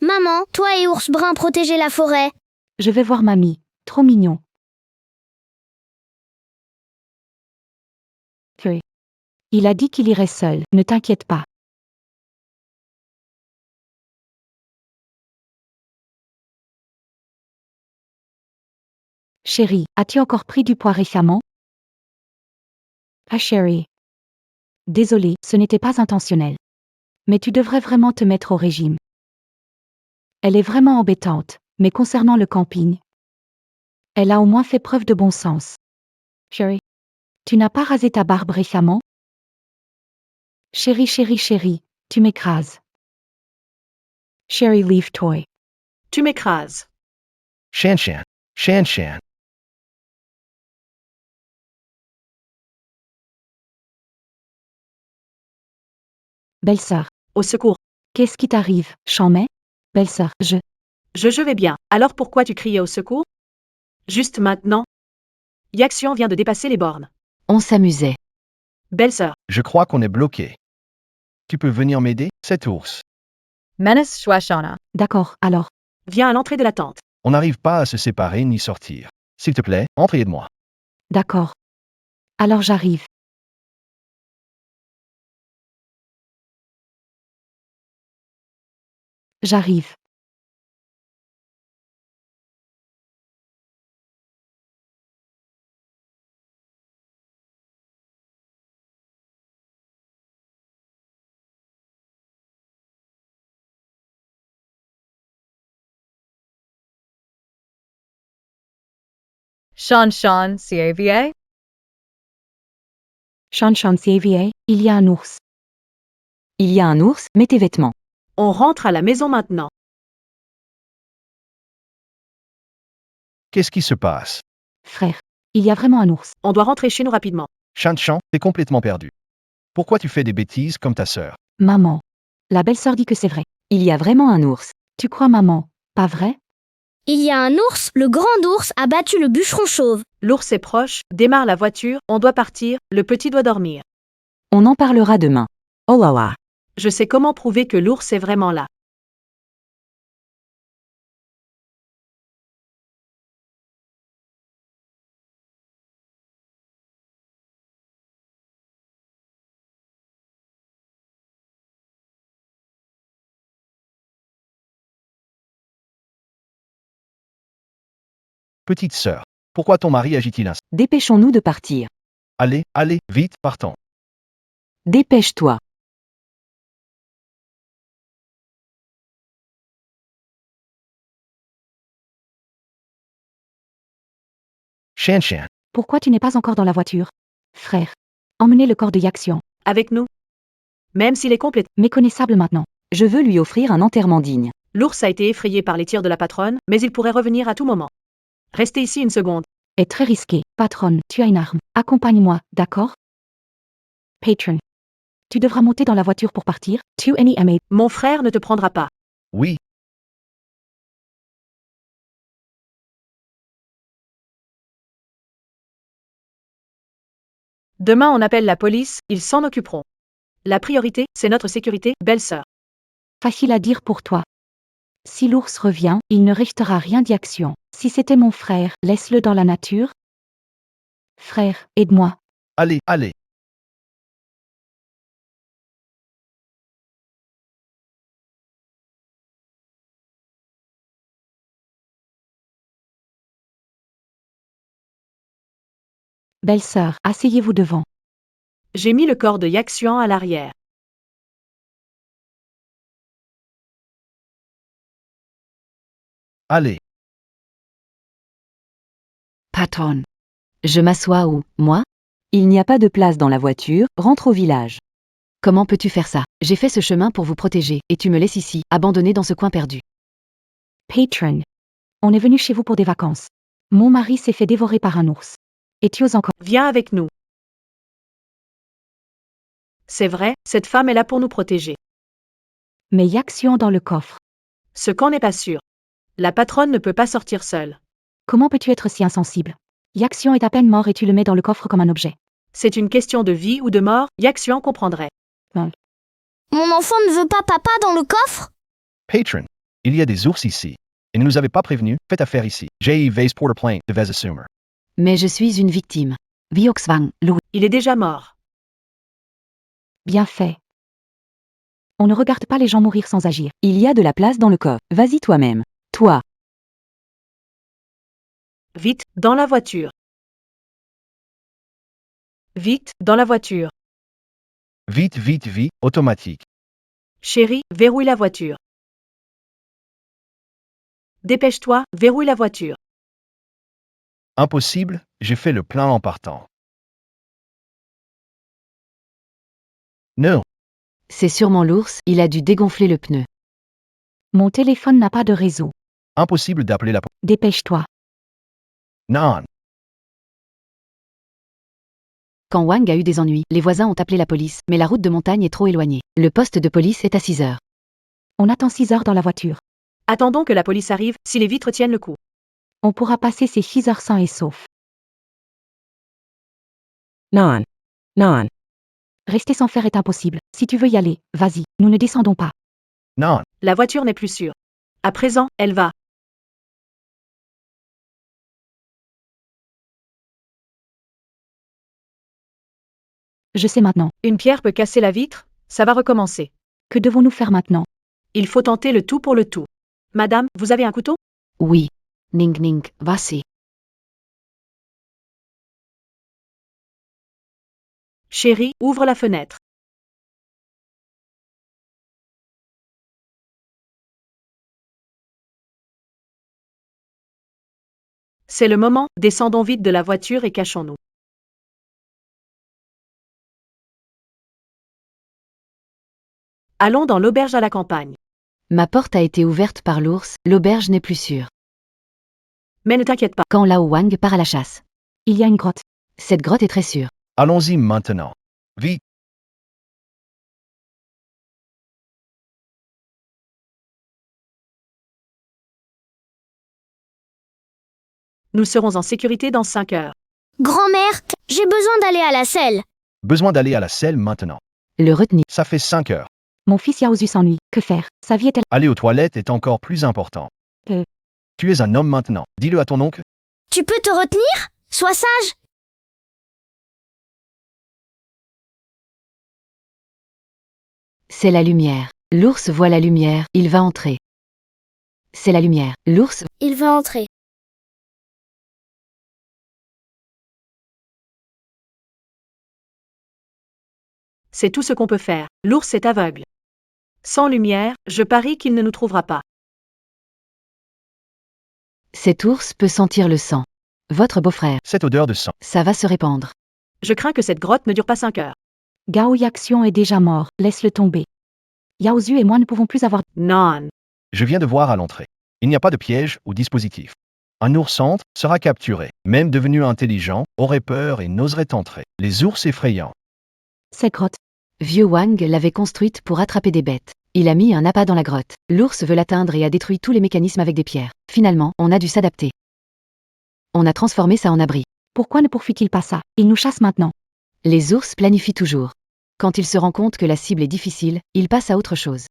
Maman, toi et Ours Brun protégez la forêt. Je vais voir mamie. Trop mignon. Il a dit qu'il irait seul, ne t'inquiète pas. Chérie, as-tu encore pris du poids récemment? Ah chérie. Désolée, ce n'était pas intentionnel. Mais tu devrais vraiment te mettre au régime. Elle est vraiment embêtante, mais concernant le camping, elle a au moins fait preuve de bon sens. Chérie, tu n'as pas rasé ta barbe récemment? Chérie, chérie, chérie, tu m'écrases. Chérie, leave toy. Tu m'écrases. Shan Shan. Shan Shan. Belle-sœur. Au secours. Qu'est-ce qui t'arrive, Chamais? Belle-sœur, Je vais bien. Alors pourquoi tu criais au secours? Juste maintenant. Yaxian vient de dépasser les bornes. On s'amusait. Belle-sœur. Je crois qu'on est bloqué. Tu peux venir m'aider, cet ours? Menace Shwashana. D'accord, alors. Viens à l'entrée de la tente. On n'arrive pas à se séparer ni sortir. S'il te plaît, entre et aide-moi. D'accord. Alors j'arrive. J'arrive. Shan CAVA. Shan Shan CAVA, il y a un ours. Il y a un ours, mets tes vêtements. On rentre à la maison maintenant. Qu'est-ce qui se passe? Frère, il y a vraiment un ours. On doit rentrer chez nous rapidement. Shan Shan, t'es complètement perdu. Pourquoi tu fais des bêtises comme ta sœur? Maman. La belle-sœur dit que c'est vrai. Il y a vraiment un ours. Tu crois maman, pas vrai? Il y a un ours, le grand ours a battu le bûcheron chauve. L'ours est proche, démarre la voiture, on doit partir, le petit doit dormir. On en parlera demain. Oh là là. Je sais comment prouver que l'ours est vraiment là. Petite sœur, pourquoi ton mari agit-il ainsi? Dépêchons-nous de partir. Allez, allez, vite, partons. Dépêche-toi. Shan Shan. Pourquoi tu n'es pas encore dans la voiture? Frère. Emmenez le corps de Yaxian. Avec nous. Même s'il est complètement Méconnaissable maintenant. Je veux lui offrir un enterrement digne. L'ours a été effrayé par les tirs de la patronne, mais il pourrait revenir à tout moment. Restez ici une seconde. Est très risqué. Patronne, tu as une arme. Accompagne-moi, d'accord? Patron. Tu devras monter dans la voiture pour partir. To any MA. Mon frère ne te prendra pas. Oui. Demain on appelle la police, ils s'en occuperont. La priorité, c'est notre sécurité, belle-sœur. Facile à dire pour toi. Si l'ours revient, il ne restera rien d'Yaxian. Si c'était mon frère, laisse-le dans la nature. Frère, aide-moi. Allez, allez. Belle-sœur, asseyez-vous devant. J'ai mis le corps de Yaxian à l'arrière. Allez. Patron. Je m'assois où, moi? Il n'y a pas de place dans la voiture, rentre au village. Comment peux-tu faire ça? J'ai fait ce chemin pour vous protéger, et tu me laisses ici, abandonné dans ce coin perdu. Patron. On est venu chez vous pour des vacances. Mon mari s'est fait dévorer par un ours. Et tu oses encore. Viens avec nous. C'est vrai, cette femme est là pour nous protéger. Mais Yaxian dans le coffre. Ce qu'on n'est pas sûr. La patronne ne peut pas sortir seule. Comment peux-tu être si insensible? Yaxian est à peine mort et tu le mets dans le coffre comme un objet. C'est une question de vie ou de mort, Yaxian comprendrait. Mon enfant ne veut pas papa dans le coffre? Patron. Il y a des ours ici. Et ne nous avez pas prévenus, faites affaire ici. J'ai vase porter plainte, devais assumer. Mais je suis une victime. Vioxvang, Louis. Il est déjà mort. Bien fait. On ne regarde pas les gens mourir sans agir. Il y a de la place dans le coffre. Vas-y toi-même. Toi. Vite, dans la voiture. Vite, dans la voiture. Vite, vite, vite, automatique. Chérie, verrouille la voiture. Dépêche-toi, verrouille la voiture. Impossible, j'ai fait le plein en partant. Non, C'est sûrement l'ours, il a dû dégonfler le pneu. Mon téléphone n'a pas de réseau. impossible d'appeler la police. Dépêche-toi. Non, Quand Wang a eu des ennuis, les voisins ont appelé la police, mais la route de montagne est trop éloignée. Le poste de police est à 6 heures. On attend 6 heures dans la voiture. Attendons que la police arrive, si les vitres tiennent le coup. On pourra passer ces 6 heures sains et saufs. Non. Non. Rester sans faire est impossible. Si tu veux y aller, vas-y, nous ne descendons pas. non, La voiture n'est plus sûre. À présent, elle va. Je sais maintenant. Une pierre peut casser la vitre, ça va recommencer. Que devons-nous faire maintenant? Il faut tenter le tout pour le tout. Madame, vous avez un couteau? Oui. Ning Ning, vas-y. Chérie, ouvre la fenêtre. C'est le moment, descendons vite de la voiture et cachons-nous. Allons dans l'auberge à la campagne. Ma porte a été ouverte par l'ours, l'auberge n'est plus sûre. Mais ne t'inquiète pas. Quand Lao Wang part à la chasse. Il y a une grotte. Cette grotte est très sûre. allons-y maintenant. Vite, Nous serons en sécurité dans 5 heures. Grand-mère, j'ai besoin d'aller à la selle. besoin d'aller à la selle maintenant. Le retenir. Ça fait 5 heures. Mon fils Yaozu s'ennuie. Que faire? Sa vie est-elle... Aller aux toilettes est encore plus important. Euh. Tu es un homme maintenant. Dis-le à ton oncle. Tu peux te retenir? Sois sage. C'est la lumière. L'ours voit la lumière, il va entrer. C'est la lumière. L'ours. Il va entrer. C'est tout ce qu'on peut faire. L'ours est aveugle. Sans lumière, je parie qu'il ne nous trouvera pas. Cet ours peut sentir le sang. Votre beau-frère. Cette odeur de sang. Ça va se répandre. Je crains que cette grotte ne dure pas 5 heures. Gao Yaxion est déjà mort. Laisse-le tomber. Yaozu et moi ne pouvons plus avoir... Non. Je viens de voir à l'entrée. Il n'y a pas de piège ou dispositif. Un ours entre, sera capturé. Même devenu intelligent, aurait peur et n'oserait entrer. Les ours effrayants. Cette grotte. Vieux Wang l'avait construite pour attraper des bêtes. Il a mis un appât dans la grotte. L'ours veut l'atteindre et a détruit tous les mécanismes avec des pierres. Finalement, on a dû s'adapter. On a transformé ça en abri. Pourquoi ne poursuit-il pas ça? Il nous chasse maintenant. Les ours planifient toujours. Quand ils se rendent compte que la cible est difficile, ils passent à autre chose.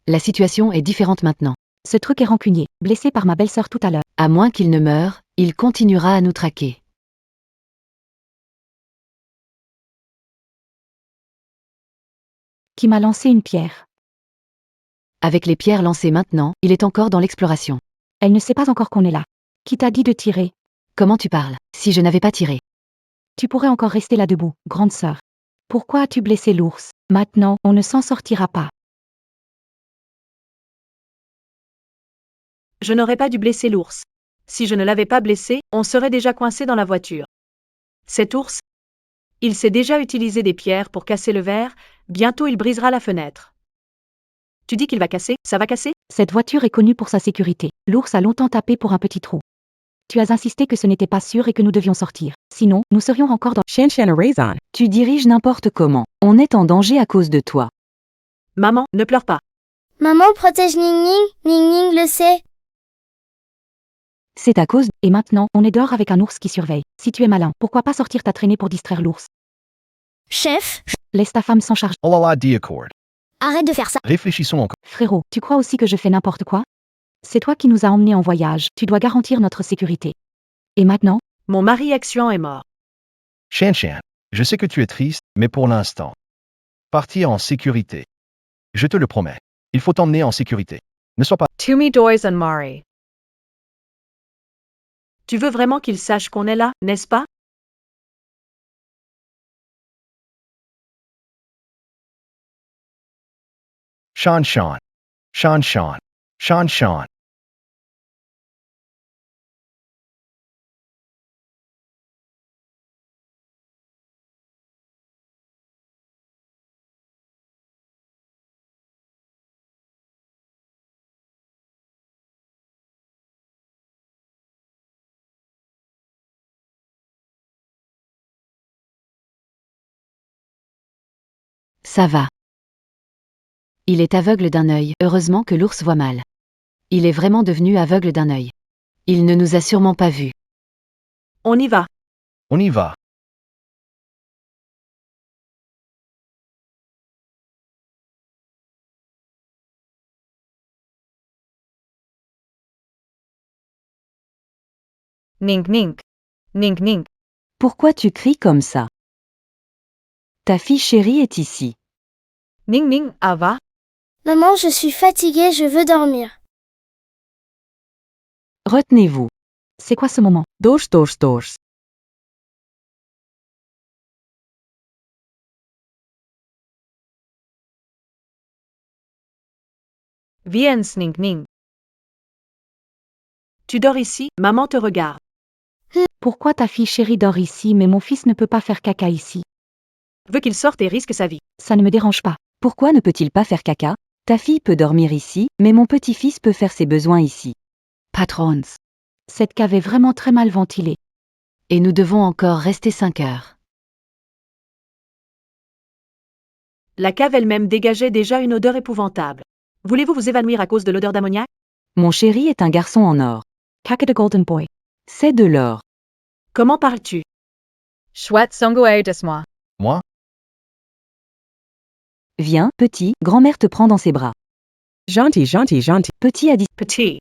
La situation est différente maintenant. Ce truc est rancunier, blessé par ma belle-sœur tout à l'heure. À moins qu'il ne meure, il continuera à nous traquer. Qui m'a lancé une pierre. Avec les pierres lancées maintenant, il est encore dans l'exploration. Elle ne sait pas encore qu'on est là. Qui t'a dit de tirer? Comment tu parles? Si je n'avais pas tiré. Tu pourrais encore rester là debout, grande sœur. Pourquoi as-tu blessé l'ours? Maintenant, on ne s'en sortira pas. Je n'aurais pas dû blesser l'ours. Si je ne l'avais pas blessé, on serait déjà coincé dans la voiture. Cet ours, il sait déjà utiliser des pierres pour casser le verre, bientôt il brisera la fenêtre. Tu dis qu'il va casser, ça va casser? Cette voiture est connue pour sa sécurité. L'ours a longtemps tapé pour un petit trou. Tu as insisté que ce n'était pas sûr et que nous devions sortir. Sinon, nous serions encore dans... Shan Raisin. Tu diriges n'importe comment. On est en danger à cause de toi. Maman, ne pleure pas. Maman protège Ning Ning. Ning Ning le sait. C'est à cause... Et maintenant, on est dehors avec un ours qui surveille. Si tu es malin, pourquoi pas sortir ta traînée pour distraire l'ours? Chef, Laisse ta femme s'en charger. Oh là là, dit Accord. arrête de faire ça. Réfléchissons encore. Frérot, tu crois aussi que je fais n'importe quoi? C'est toi qui nous as emmenés en voyage. Tu dois garantir notre sécurité. Et maintenant? Mon mari Axian est mort. Shan, je sais que tu es triste, mais pour l'instant. Partir en sécurité. Je te le promets. Il faut t'emmener en sécurité. Ne sois pas... Tumi Dois and Mari. Tu veux vraiment qu'il sache qu'on est là, n'est-ce pas? Sean Sean. Sean Sean. Sean Sean. Ça va. Il est aveugle d'un œil, heureusement que l'ours voit mal. Il est vraiment devenu aveugle d'un œil. Il ne nous a sûrement pas vus. On y va. On y va. Nink Nink. Nink Nink. Pourquoi tu cries comme ça? Ta fille chérie est ici. Ning Ning Ava. Maman, je suis fatiguée, je veux dormir. Retenez-vous. C'est quoi ce moment? Doors, doors, doors. Viens Nink Nink. Tu dors ici, maman te regarde. Pourquoi ta fille chérie dort ici mais mon fils ne peut pas faire caca ici? Veux qu'il sorte et risque sa vie. Ça ne me dérange pas. Pourquoi ne peut-il pas faire caca? Ta fille peut dormir ici, mais mon petit-fils peut faire ses besoins ici. Patrons. Cette cave est vraiment très mal ventilée. Et nous devons encore rester 5 heures. La cave elle-même dégageait déjà une odeur épouvantable. Voulez-vous vous évanouir à cause de l'odeur d'ammoniac? Mon chéri est un garçon en or. Caca de Golden Boy. C'est de l'or. Comment parles-tu? Chouette Songoe Desmoi. Moi? Viens, petit, grand-mère te prend dans ses bras. Gentil, gentil, gentil. Petit.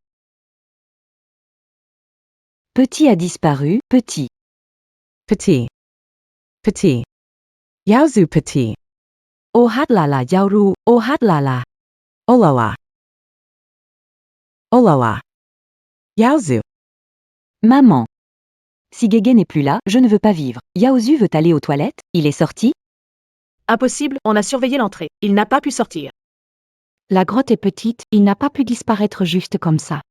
Petit a disparu, petit. Petit. Petit. Yaozu petit. Oh hatlala yaoru, oh hatlala. Oh la la. Oh la la. Yaozu. Maman. Si Guégué n'est plus là, je ne veux pas vivre. Yaozu veut aller aux toilettes, il est sorti? Impossible, on a surveillé l'entrée. Il n'a pas pu sortir. La grotte est petite, il n'a pas pu disparaître juste comme ça.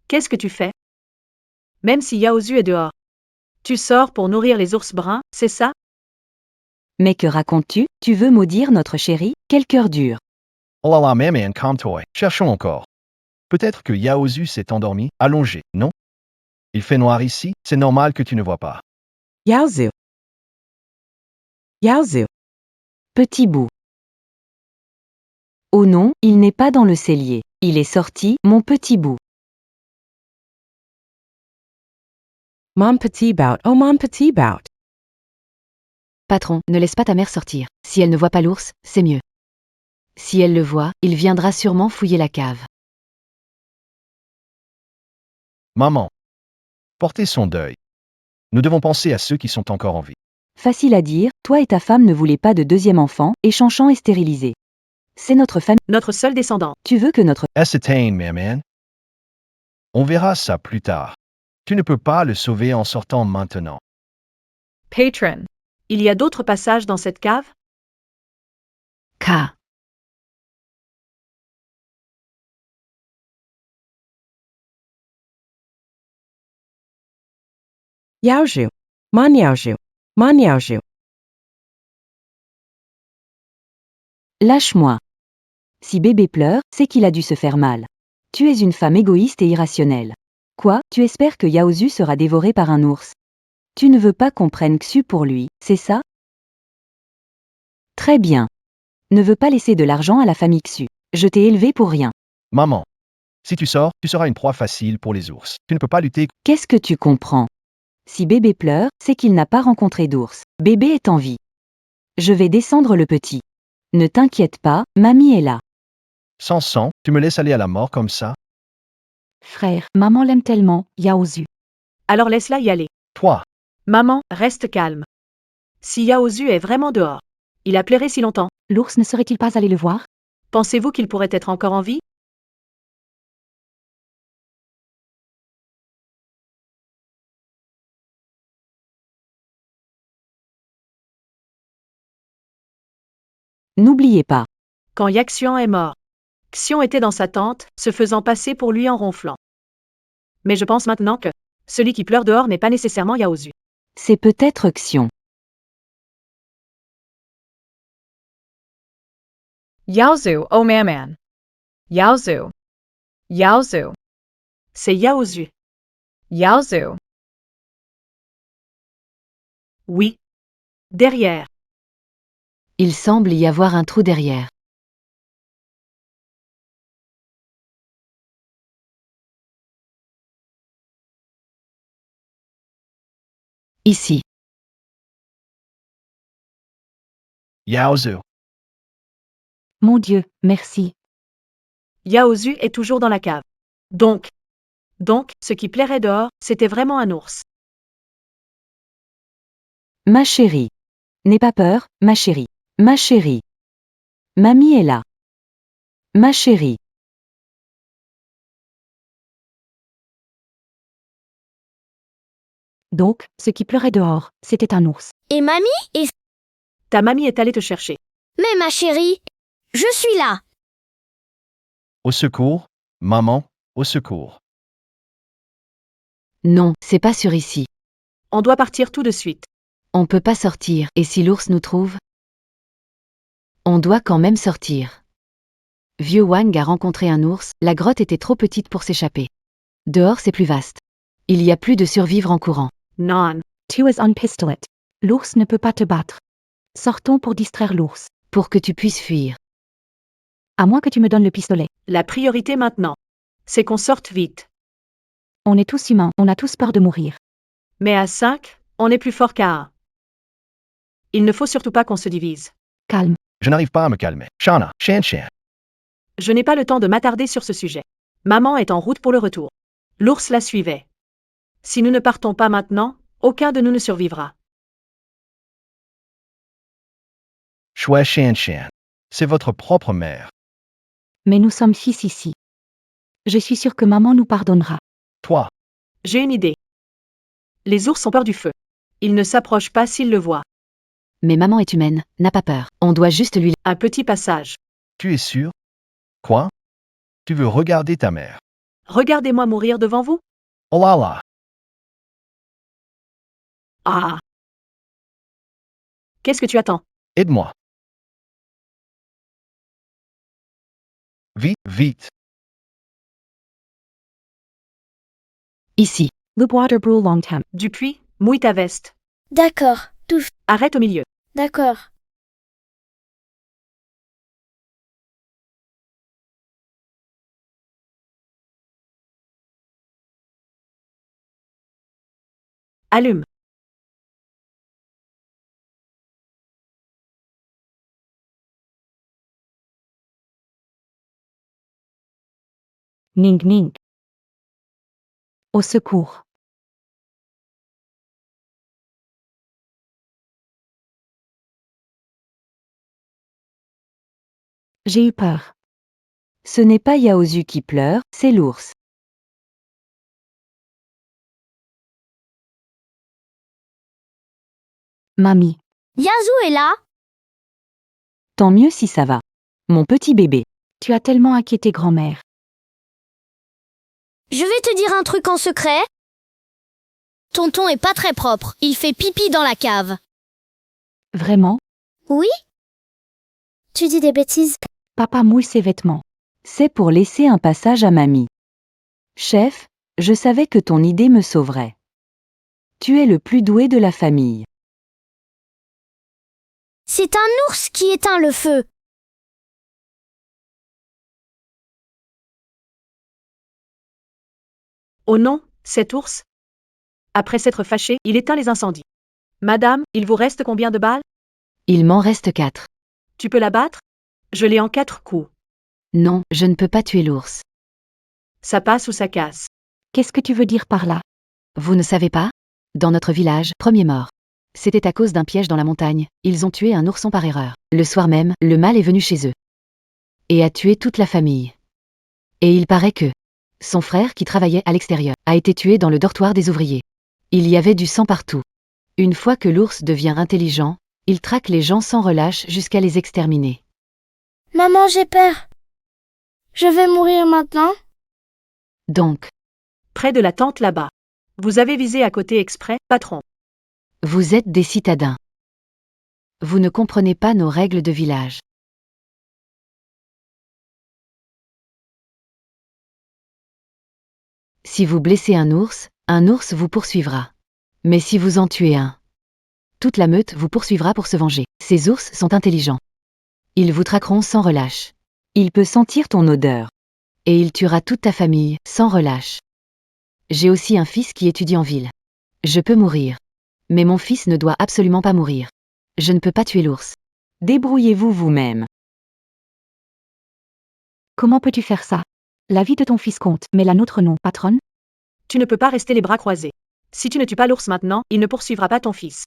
Qu'est-ce que tu fais? Même si Yaozu est dehors. Tu sors pour nourrir les ours bruns, c'est ça? Mais que racontes-tu? Tu veux maudire notre chéri? Quel cœur dur. Oh là là, maman, calme-toi. Cherchons encore. Peut-être que Yaozu s'est endormi, allongé, non? Il fait noir ici, c'est normal que tu ne vois pas. Yaozu. Yaozu. Petit bout. Oh non, il n'est pas dans le cellier. Il est sorti, mon petit bout. Mon petit bout, oh mon petit bout. Patron, ne laisse pas ta mère sortir. Si elle ne voit pas l'ours, c'est mieux. Si elle le voit, il viendra sûrement fouiller la cave. Maman. Portez son deuil. Nous devons penser à ceux qui sont encore en vie. Facile à dire, toi et ta femme ne voulez pas de deuxième enfant, et Chanchan est stérilisé. C'est notre famille. Notre seul descendant. Tu veux que notre... Ascertain, maman. On verra ça plus tard. Tu ne peux pas le sauver en sortant maintenant. Patron. Il y a d'autres passages dans cette cave? K. Yaozu. Mon Yaozu. Mon Yaozu. Lâche-moi. Si bébé pleure, c'est qu'il a dû se faire mal. Tu es une femme égoïste et irrationnelle. Quoi, tu espères que Yaozu sera dévoré par un ours? Tu ne veux pas qu'on prenne Xu pour lui, c'est ça? Très bien. Ne veux pas laisser de l'argent à la famille Xu. Je t'ai élevé pour rien. Maman. Si tu sors, tu seras une proie facile pour les ours. Tu ne peux pas lutter. Qu'est-ce que tu comprends? Si bébé pleure, c'est qu'il n'a pas rencontré d'ours. Bébé est en vie. Je vais descendre le petit. Ne t'inquiète pas, mamie est là. Sans sang, tu me laisses aller à la mort comme ça? Frère, maman l'aime tellement, Yaozu. Alors laisse-la y aller. Toi. Maman, reste calme. Si Yaozu est vraiment dehors, Il a pleuré si longtemps. L'ours ne serait-il pas allé le voir? Pensez-vous qu'il pourrait être encore en vie? N'oubliez pas. Quand Yaxian est mort, Xion était dans sa tente, se faisant passer pour lui en ronflant. Mais je pense maintenant que celui qui pleure dehors n'est pas nécessairement Yaozu. C'est peut-être Xion. Yaozu, oh man. Yaozu. Yaozu. C'est Yaozu. Yaozu. Oui. Derrière. Il semble y avoir un trou derrière. Ici. Yaozu. Mon Dieu, merci. Yaozu est toujours dans la cave. Donc, ce qui plairait dehors, c'était vraiment un ours. Ma chérie. N'aie pas peur, ma chérie. Ma chérie. Mamie est là. Ma chérie. Donc, ce qui pleurait dehors, c'était un ours. Et mamie est... Ta mamie est allée te chercher. Mais ma chérie, je suis là. Au secours, maman, au secours. Non, c'est pas sur ici. On doit partir tout de suite. On peut pas sortir, et si l'ours nous trouve? On doit quand même sortir. Vieux Wang a rencontré un ours, la grotte était trop petite pour s'échapper. Dehors c'est plus vaste. Il y a plus de survivre en courant. Non. Tu es un pistolet. L'ours ne peut pas te battre. Sortons pour distraire l'ours. Pour que tu puisses fuir. À moins que tu me donnes le pistolet. La priorité maintenant, c'est qu'on sorte vite. On est tous humains, on a tous peur de mourir. Mais à 5, on est plus fort qu'à 1. Il ne faut surtout pas qu'on se divise. Calme. Je n'arrive pas à me calmer. Shana, Shan. Je n'ai pas le temps de m'attarder sur ce sujet. Maman est en route pour le retour. L'ours la suivait. Si nous ne partons pas maintenant, aucun de nous ne survivra. Shue Shan. C'est votre propre mère. Mais nous sommes fils ici. Je suis sûre que maman nous pardonnera. Toi. J'ai une idée. Les ours ont peur du feu. Ils ne s'approchent pas s'ils le voient. Mais maman est humaine, n'a pas peur. On doit juste lui... Un petit passage. Tu es sûr? Quoi? Tu veux regarder ta mère? Regardez-moi mourir devant vous? Oh là là. Ah! Qu'est-ce que tu attends? Aide-moi. Vite, vite. Ici. Le water brew long time. Dupuis, mouille ta veste. D'accord, tout. Arrête au milieu. D'accord. Allume. Ning ning. Au secours. J'ai eu peur. Ce n'est pas Yaozu qui pleure, c'est l'ours. Mamie. Yazu est là. Tant mieux si ça va. Mon petit bébé. Tu as tellement inquiété grand-mère. Je vais te dire un truc en secret. Tonton est pas très propre. Il fait pipi dans la cave. Vraiment? Oui? Tu dis des bêtises. Papa mouille ses vêtements. C'est pour laisser un passage à mamie. Chef, je savais que ton idée me sauverait. Tu es le plus doué de la famille. C'est un ours qui éteint le feu. Oh non, cet ours. Après s'être fâché, il éteint les incendies. Madame, il vous reste combien de balles? Il m'en reste 4. Tu peux la battre? Je l'ai en 4 coups. Non, je ne peux pas tuer l'ours. Ça passe ou ça casse. Qu'est-ce que tu veux dire par là? Vous ne savez pas? Dans notre village, premier mort. C'était à cause d'un piège dans la montagne, ils ont tué un ourson par erreur. Le soir même, le mâle est venu chez eux. Et a tué toute la famille. Et il paraît que son frère, qui travaillait à l'extérieur, a été tué dans le dortoir des ouvriers. Il y avait du sang partout. Une fois que l'ours devient intelligent, il traque les gens sans relâche jusqu'à les exterminer. Maman, j'ai peur. Je vais mourir maintenant? Donc, Près de la tente là-bas. Vous avez visé à côté exprès, patron. vous êtes des citadins. Vous ne comprenez pas nos règles de village. Si vous blessez un ours vous poursuivra. Mais si vous en tuez un, toute la meute vous poursuivra pour se venger. Ces ours sont intelligents. Ils vous traqueront sans relâche. Il peut sentir ton odeur. Et il tuera toute ta famille, sans relâche. J'ai aussi un fils qui étudie en ville. Je peux mourir. Mais mon fils ne doit absolument pas mourir. Je ne peux pas tuer l'ours. Débrouillez-vous vous-même. Comment peux-tu faire ça? La vie de ton fils compte, mais la nôtre non, patronne. Tu ne peux pas rester les bras croisés. Si tu ne tues pas l'ours maintenant, il ne poursuivra pas ton fils.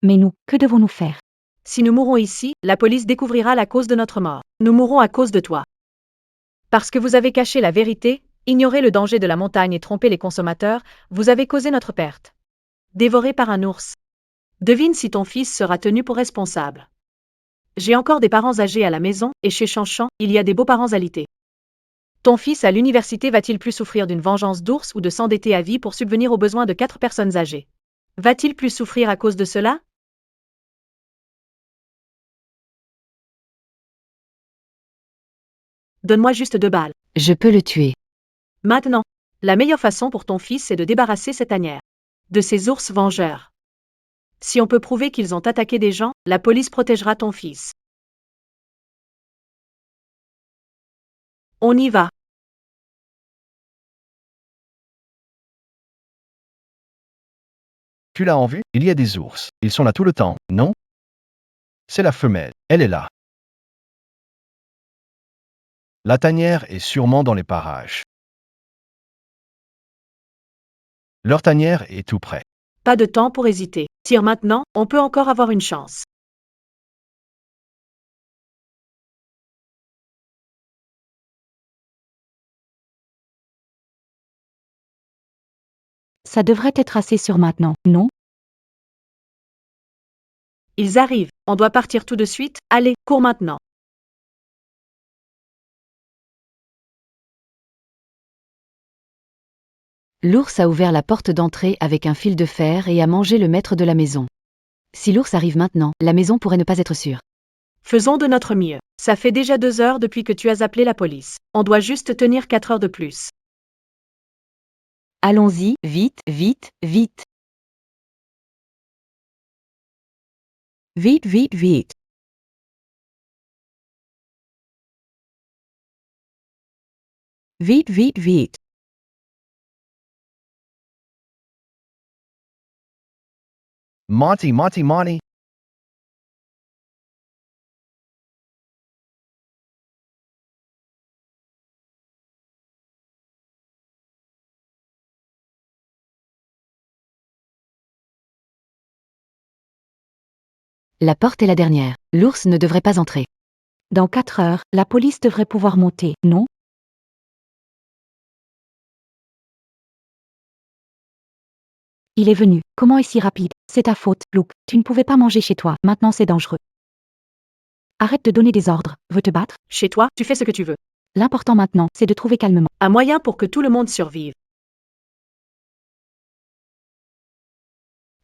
Mais nous, que devons-nous faire? Si nous mourons ici, la police découvrira la cause de notre mort. Nous mourrons à cause de toi. Parce que vous avez caché la vérité, ignoré le danger de la montagne et trompé les consommateurs, vous avez causé notre perte. Dévoré par un ours. Devine si ton fils sera tenu pour responsable. J'ai encore des parents âgés à la maison, et chez Chanchan, il y a des beaux-parents alités. Ton fils à l'université va-t-il plus souffrir d'une vengeance d'ours ou de s'endetter à vie pour subvenir aux besoins de 4 personnes âgées? Va-t-il plus souffrir à cause de cela? Donne-moi juste 2 balles. Je peux le tuer. Maintenant. La meilleure façon pour ton fils est de débarrasser cette tanière de ces ours vengeurs. Si on peut prouver qu'ils ont attaqué des gens, la police protégera ton fils. On y va. Tu l'as en vue? Il y a des ours. Ils sont là tout le temps, non? C'est la femelle. Elle est là. La tanière est sûrement dans les parages. Leur tanière est tout près. Pas de temps pour hésiter. Tire maintenant, on peut encore avoir une chance. Ça devrait être assez sûr maintenant, non? Ils arrivent. On doit partir tout de suite. Allez, cours maintenant. L'ours a ouvert la porte d'entrée avec un fil de fer et a mangé le maître de la maison. Si l'ours arrive maintenant, la maison pourrait ne pas être sûre. Faisons de notre mieux. Ça fait déjà 2 heures depuis que tu as appelé la police. On doit juste tenir 4 heures de plus. Allons-y, vite, vite, vite. Vite, vite, vite. Vite, vite, vite. Monty, Monty, Monty. La porte est la dernière. L'ours ne devrait pas entrer. Dans 4 heures, la police devrait pouvoir monter, non? Il est venu. Comment est si rapide? C'est ta faute, Luke. Tu ne pouvais pas manger chez toi. Maintenant c'est dangereux. Arrête de donner des ordres. Veux te battre? Chez toi, tu fais ce que tu veux. L'important maintenant, c'est de trouver calmement Un moyen pour que tout le monde survive.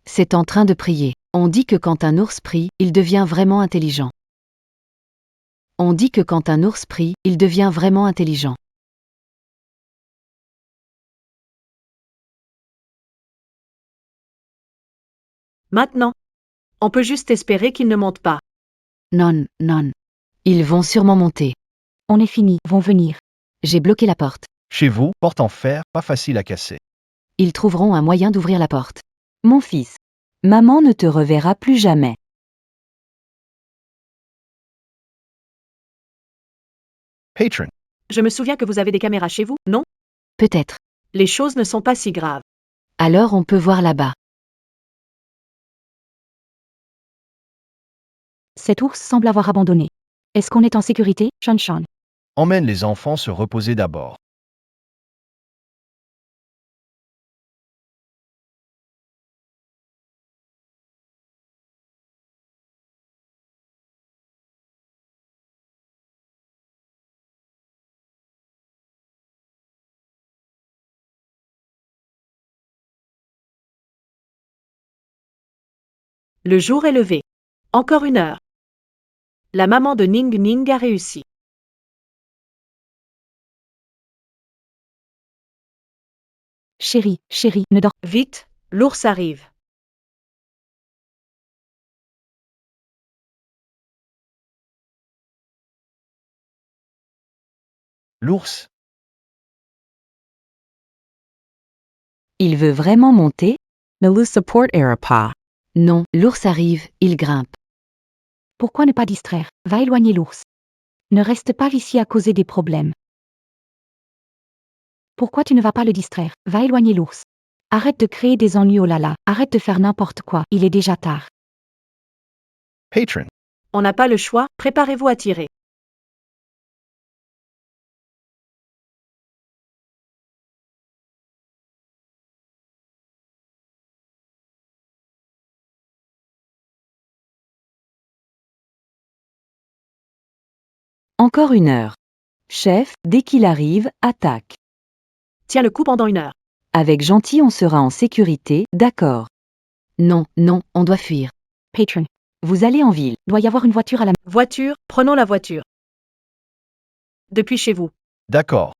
C'est en train de prier. On dit que quand un ours prie, il devient vraiment intelligent. On dit que quand un ours prie, il devient vraiment intelligent. Maintenant. On peut juste espérer qu'ils ne montent pas. Non, non. Ils vont sûrement monter. On est fini, vont venir. J'ai bloqué la porte. Chez vous, porte en fer, pas facile à casser. Ils trouveront un moyen d'ouvrir la porte. Mon fils. Maman ne te reverra plus jamais. Patron. Je me souviens que vous avez des caméras chez vous, non? Peut-être. Les choses ne sont pas si graves. Alors on peut voir là-bas. Cet ours semble avoir abandonné. Est-ce qu'on est en sécurité, Shan Shan? Emmène les enfants se reposer d'abord. Le jour est levé. Encore 1 heure. La maman de Ning Ning a réussi. Chérie, chérie, ne dors. Vite, l'ours arrive. L'ours, Il veut vraiment monter? Nalu support Arapa. Non, l'ours arrive, il grimpe. Pourquoi ne pas distraire? Va éloigner l'ours. Ne reste pas ici à causer des problèmes. Pourquoi tu ne vas pas le distraire? Va éloigner l'ours. Arrête de créer des ennuis, oh là là. Arrête de faire n'importe quoi. Il est déjà tard. patron. On n'a pas le choix, préparez-vous à tirer. Encore 1 heure. Chef, dès qu'il arrive, attaque. Tiens le coup pendant 1 heure. Avec Gentil, on sera en sécurité, d'accord. Non, non, on doit fuir. Patron. Vous allez en ville. Doit y avoir une voiture à la... Voiture, prenons la voiture. Depuis chez vous. D'accord.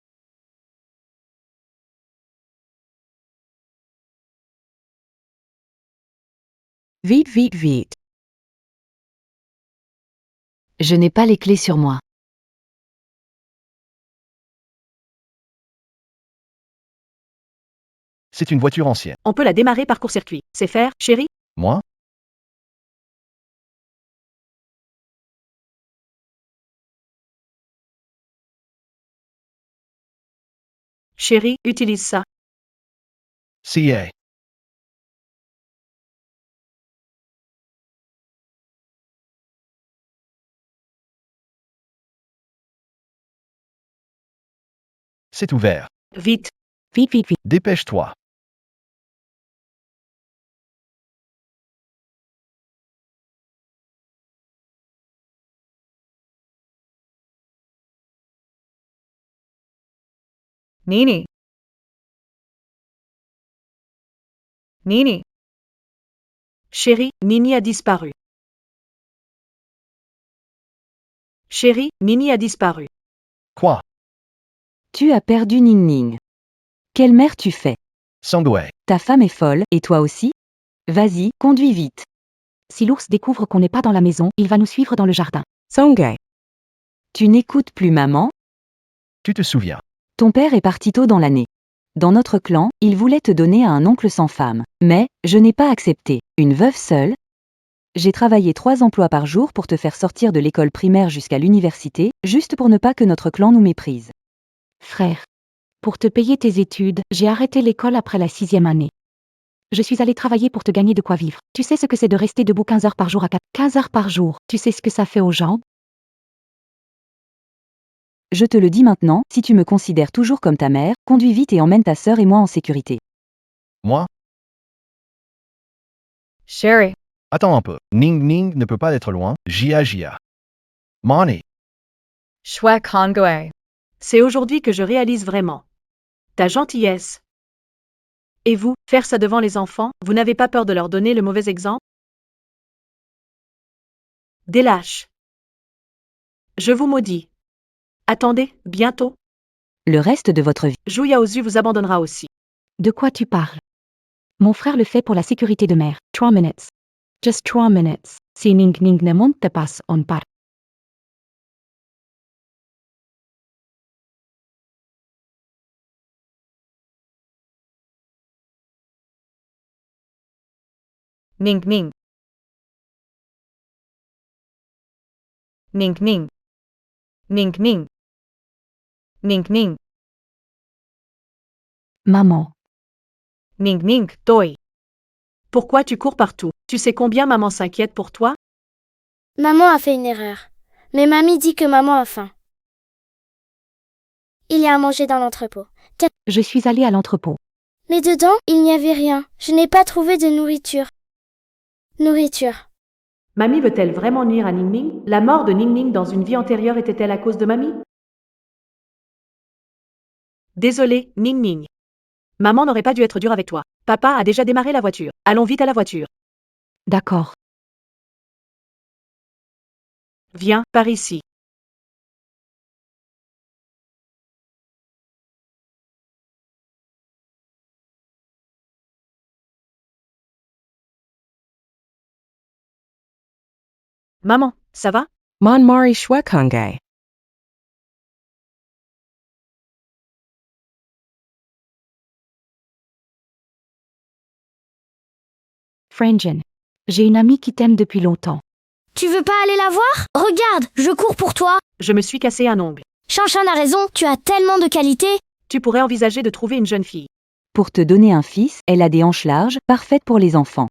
Vite, vite, vite. Je n'ai pas les clés sur moi. C'est une voiture ancienne. On peut la démarrer par court-circuit. C'est faire, chérie? Moi? Chérie, utilise ça. CA. C'est ouvert. Vite. Vite, vite, vite. Dépêche-toi. Nini. Nini. Chérie, Nini a disparu. Chérie, Nini a disparu. Quoi? Tu as perdu Ning Ning. Quelle mère tu fais? Sangway. Ta femme est folle, et toi aussi? Vas-y, conduis vite. Si l'ours découvre qu'on n'est pas dans la maison, il va nous suivre dans le jardin. Songay. Tu n'écoutes plus maman? Tu te souviens. Ton père est parti tôt dans l'année. Dans notre clan, il voulait te donner à un oncle sans femme. Mais, je n'ai pas accepté. Une veuve seule? J'ai travaillé 3 emplois par jour pour te faire sortir de l'école primaire jusqu'à l'université, juste pour ne pas que notre clan nous méprise. Frère. Pour te payer tes études, j'ai arrêté l'école après la 6e année. Je suis allée travailler pour te gagner de quoi vivre. Tu sais ce que c'est de rester debout 15 heures par jour à 15 heures par jour. Tu sais ce que ça fait aux jambes? Je te le dis maintenant, si tu me considères toujours comme ta mère, conduis vite et emmène ta sœur et moi en sécurité. Moi? Sherry. Attends un peu. Ning Ning ne peut pas être loin. Jia. Money. Shwe Kongoe. C'est aujourd'hui que je réalise vraiment ta gentillesse. Et vous, faire ça devant les enfants, vous n'avez pas peur de leur donner le mauvais exemple? Des lâches. Je vous maudis. Attendez, bientôt. Le reste de votre vie. Zhu Yaozu vous abandonnera aussi. De quoi tu parles? Mon frère le fait pour la sécurité de mère. 3 minutes. Just 3 minutes. Si Ning Ning ne monte pas, on part. Ning Ning. Ning Ning. Ning Ning. Ning Ning. Maman. Ning Ning. Toi. Pourquoi tu cours partout? Tu sais combien maman s'inquiète pour toi? Maman a fait une erreur. Mais mamie dit que maman a faim. Il y a à manger dans l'entrepôt. Je suis allée à l'entrepôt. Mais dedans, il n'y avait rien. Je n'ai pas trouvé de nourriture. Nourriture. Mamie veut-elle vraiment nuire à Ning Ning? La mort de Ning Ning dans une vie antérieure était-elle à cause de Mamie? Désolé, Ning Ning. Maman n'aurait pas dû être dure avec toi. Papa a déjà démarré la voiture. Allons vite à la voiture. D'accord. Viens, par ici. Maman, ça va? Mon Mari Shwekunge. Frangen. J'ai une amie qui t'aime depuis longtemps. Tu veux pas aller la voir? Regarde, je cours pour toi. Je me suis cassé un ongle. Shanshan a raison, tu as tellement de qualités. Tu pourrais envisager de trouver une jeune fille. Pour te donner un fils, elle a des hanches larges, parfaites pour les enfants.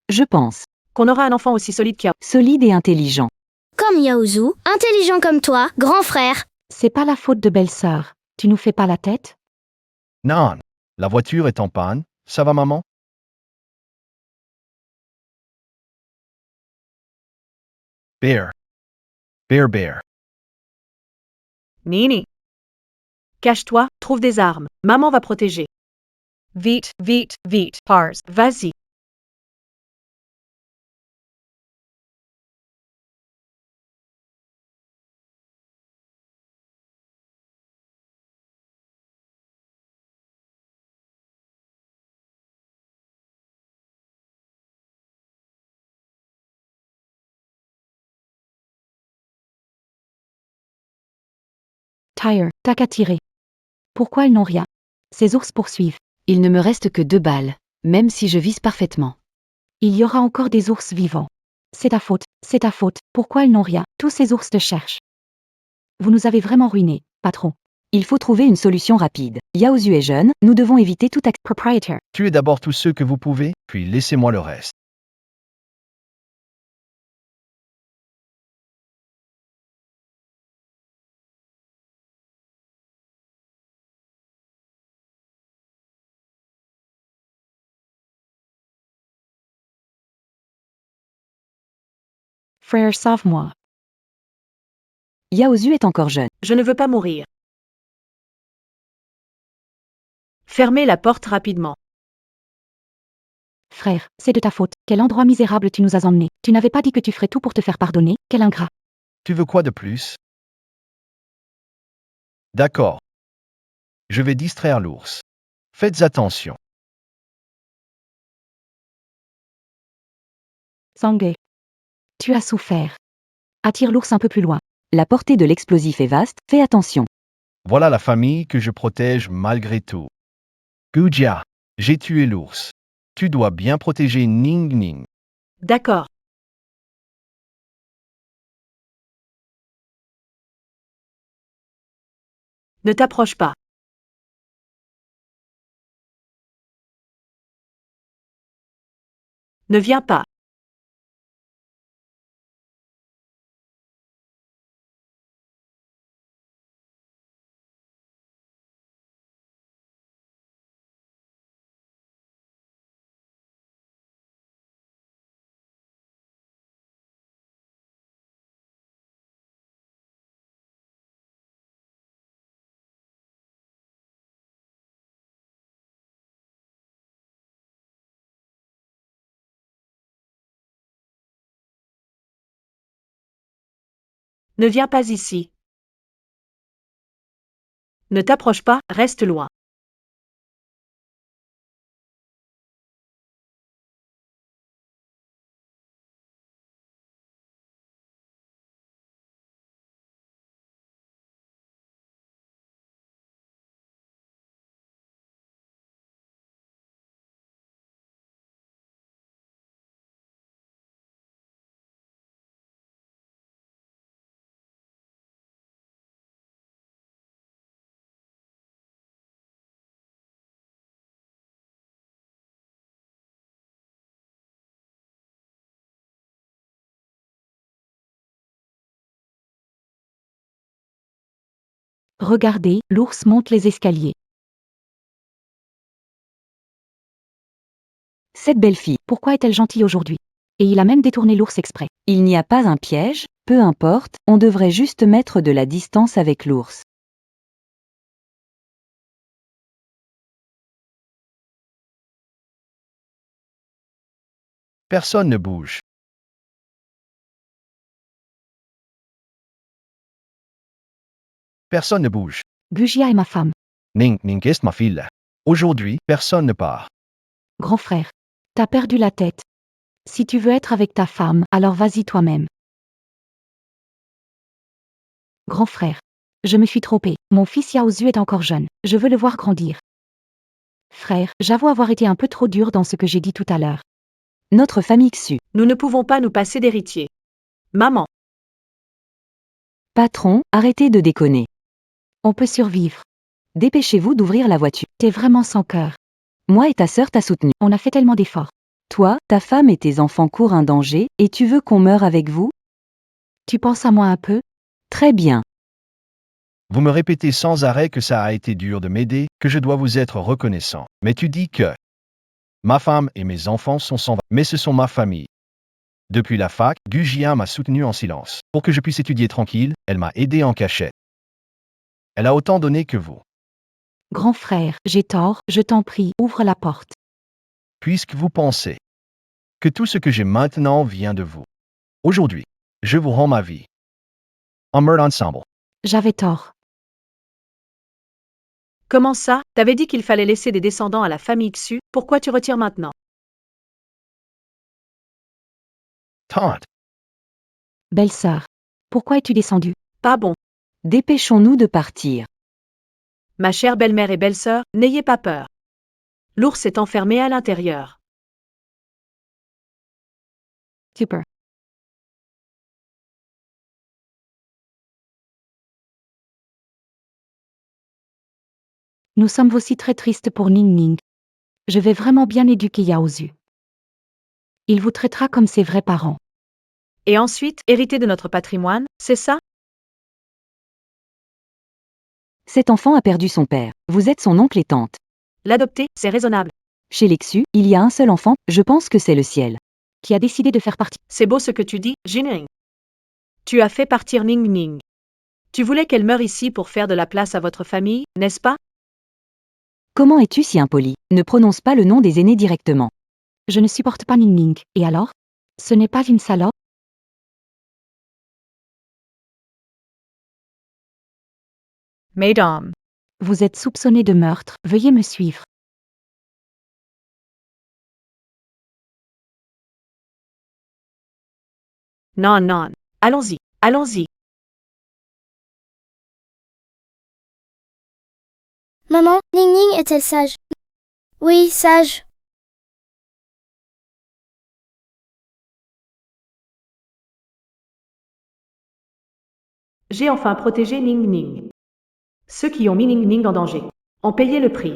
Je pense. Qu'on aura un enfant aussi solide qu'Yao. Solide et intelligent. Comme Yaozu, intelligent comme toi, grand frère. C'est pas la faute de belle-sœur. Tu nous fais pas la tête? Non, la voiture est en panne. Ça va, maman? Bear. Bear, bear. Nini. Cache-toi, trouve des armes. Maman va protéger. Vite, vite, vite. Pars. Vas-y. Tyre, t'as qu'à tirer. Pourquoi ils n'ont rien? Ces ours poursuivent. Il ne me reste que 2 balles, même si je vise parfaitement. Il y aura encore des ours vivants. C'est ta faute, c'est ta faute. Pourquoi ils n'ont rien? Tous ces ours te cherchent. Vous nous avez vraiment ruinés, patron. Il faut trouver une solution rapide. Yaozu est jeune, nous devons éviter tout acte Propriétaire. Tuez d'abord tous ceux que vous pouvez, puis laissez-moi le reste. Frère, sauve-moi. Yaozu est encore jeune. Je ne veux pas mourir. Fermez la porte rapidement. Frère, c'est de ta faute. Quel endroit misérable tu nous as emmenés. Tu n'avais pas dit que tu ferais tout pour te faire pardonner. Quel ingrat. Tu veux quoi de plus? D'accord. Je vais distraire l'ours. Faites attention. Sangé. Tu as souffert. Attire l'ours un peu plus loin. La portée de l'explosif est vaste, fais attention. Voilà la famille que je protège malgré tout. Gujia, j'ai tué l'ours. Tu dois bien protéger Ning Ning. D'accord. Ne t'approche pas. Ne viens pas. Ne viens pas ici. Ne t'approche pas, reste loin. Regardez, l'ours monte les escaliers. Cette belle fille, Pourquoi est-elle gentille aujourd'hui? Et il a même détourné l'ours exprès. il n'y a pas un piège, peu importe, on devrait juste mettre de la distance avec l'ours. Personne ne bouge. Personne ne bouge. Bugia est ma femme. Ning Ning est ma fille. Aujourd'hui, personne ne part. Grand frère. T'as perdu la tête. Si tu veux être avec ta femme, alors vas-y toi-même. Grand frère. Je me suis trompé. Mon fils Yaozu est encore jeune. Je veux le voir grandir. Frère, j'avoue avoir été un peu trop dur dans ce que j'ai dit tout à l'heure. Notre famille Xu. Nous ne pouvons pas nous passer d'héritier. Maman. Patron, arrêtez de déconner. On peut survivre. Dépêchez-vous d'ouvrir la voiture. T'es vraiment sans cœur. Moi et ta sœur t'a soutenu. On a fait tellement d'efforts. Toi, ta femme et tes enfants courent un danger, et tu veux qu'on meure avec vous? Tu penses à moi un peu? Très bien. Vous me répétez sans arrêt que ça a été dur de m'aider, que je dois vous être reconnaissant. Mais tu dis que ma femme et mes enfants sont sans... Mais ce sont ma famille. Depuis la fac, Gujia m'a soutenu en silence. Pour que je puisse étudier tranquille, elle m'a aidé en cachette. Elle a autant donné que vous. Grand frère, j'ai tort, je t'en prie, ouvre la porte. Puisque vous pensez que tout ce que j'ai maintenant vient de vous. Aujourd'hui, je vous rends ma vie. On meurt ensemble. J'avais tort. Comment ça? T'avais dit qu'il fallait laisser des descendants à la famille Xu, pourquoi tu retires maintenant? Tante, Belle-sœur. Pourquoi es-tu descendue? Pas bon. Dépêchons-nous de partir. Ma chère belle-mère et belle-sœur, n'ayez pas peur. L'ours est enfermé à l'intérieur. Super. Nous sommes aussi très tristes pour Ning Ning. Je vais vraiment bien éduquer Yaozu. Il vous traitera comme ses vrais parents. Et ensuite, hériter de notre patrimoine, c'est ça? Cet enfant a perdu son père. Vous êtes son oncle et tante. L'adopter, c'est raisonnable. Chez les Xu, il y a un seul enfant, je pense que c'est le ciel. Qui a décidé de faire partie. C'est beau ce que tu dis, Jinling. Tu as fait partir Ning Ning. Tu voulais qu'elle meure ici pour faire de la place à votre famille, n'est-ce pas? Comment es-tu si impoli? Ne prononce pas le nom des aînés directement. Je ne supporte pas Ning Ning. Et alors? Ce n'est pas une salope? Madame. Vous êtes soupçonné de meurtre, veuillez me suivre. Non, non. Allons-y, allons-y. Maman, Ning Ning est-elle sage? Oui, sage. J'ai enfin protégé Ning Ning. Ceux qui ont mis Ning Ning en danger ont payé le prix.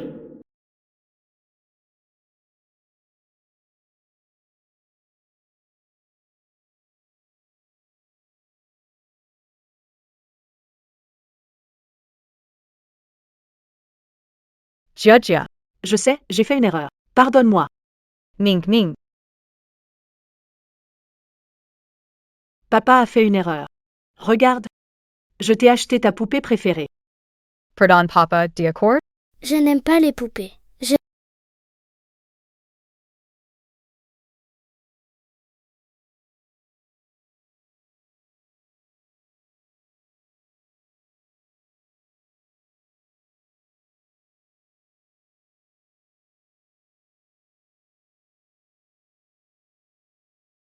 Jia. Je sais, j'ai fait une erreur. Pardonne-moi. Ning Ning. Papa a fait une erreur. Regarde. Je t'ai acheté ta poupée préférée. Pardon papa, d'accord? Je n'aime pas les poupées.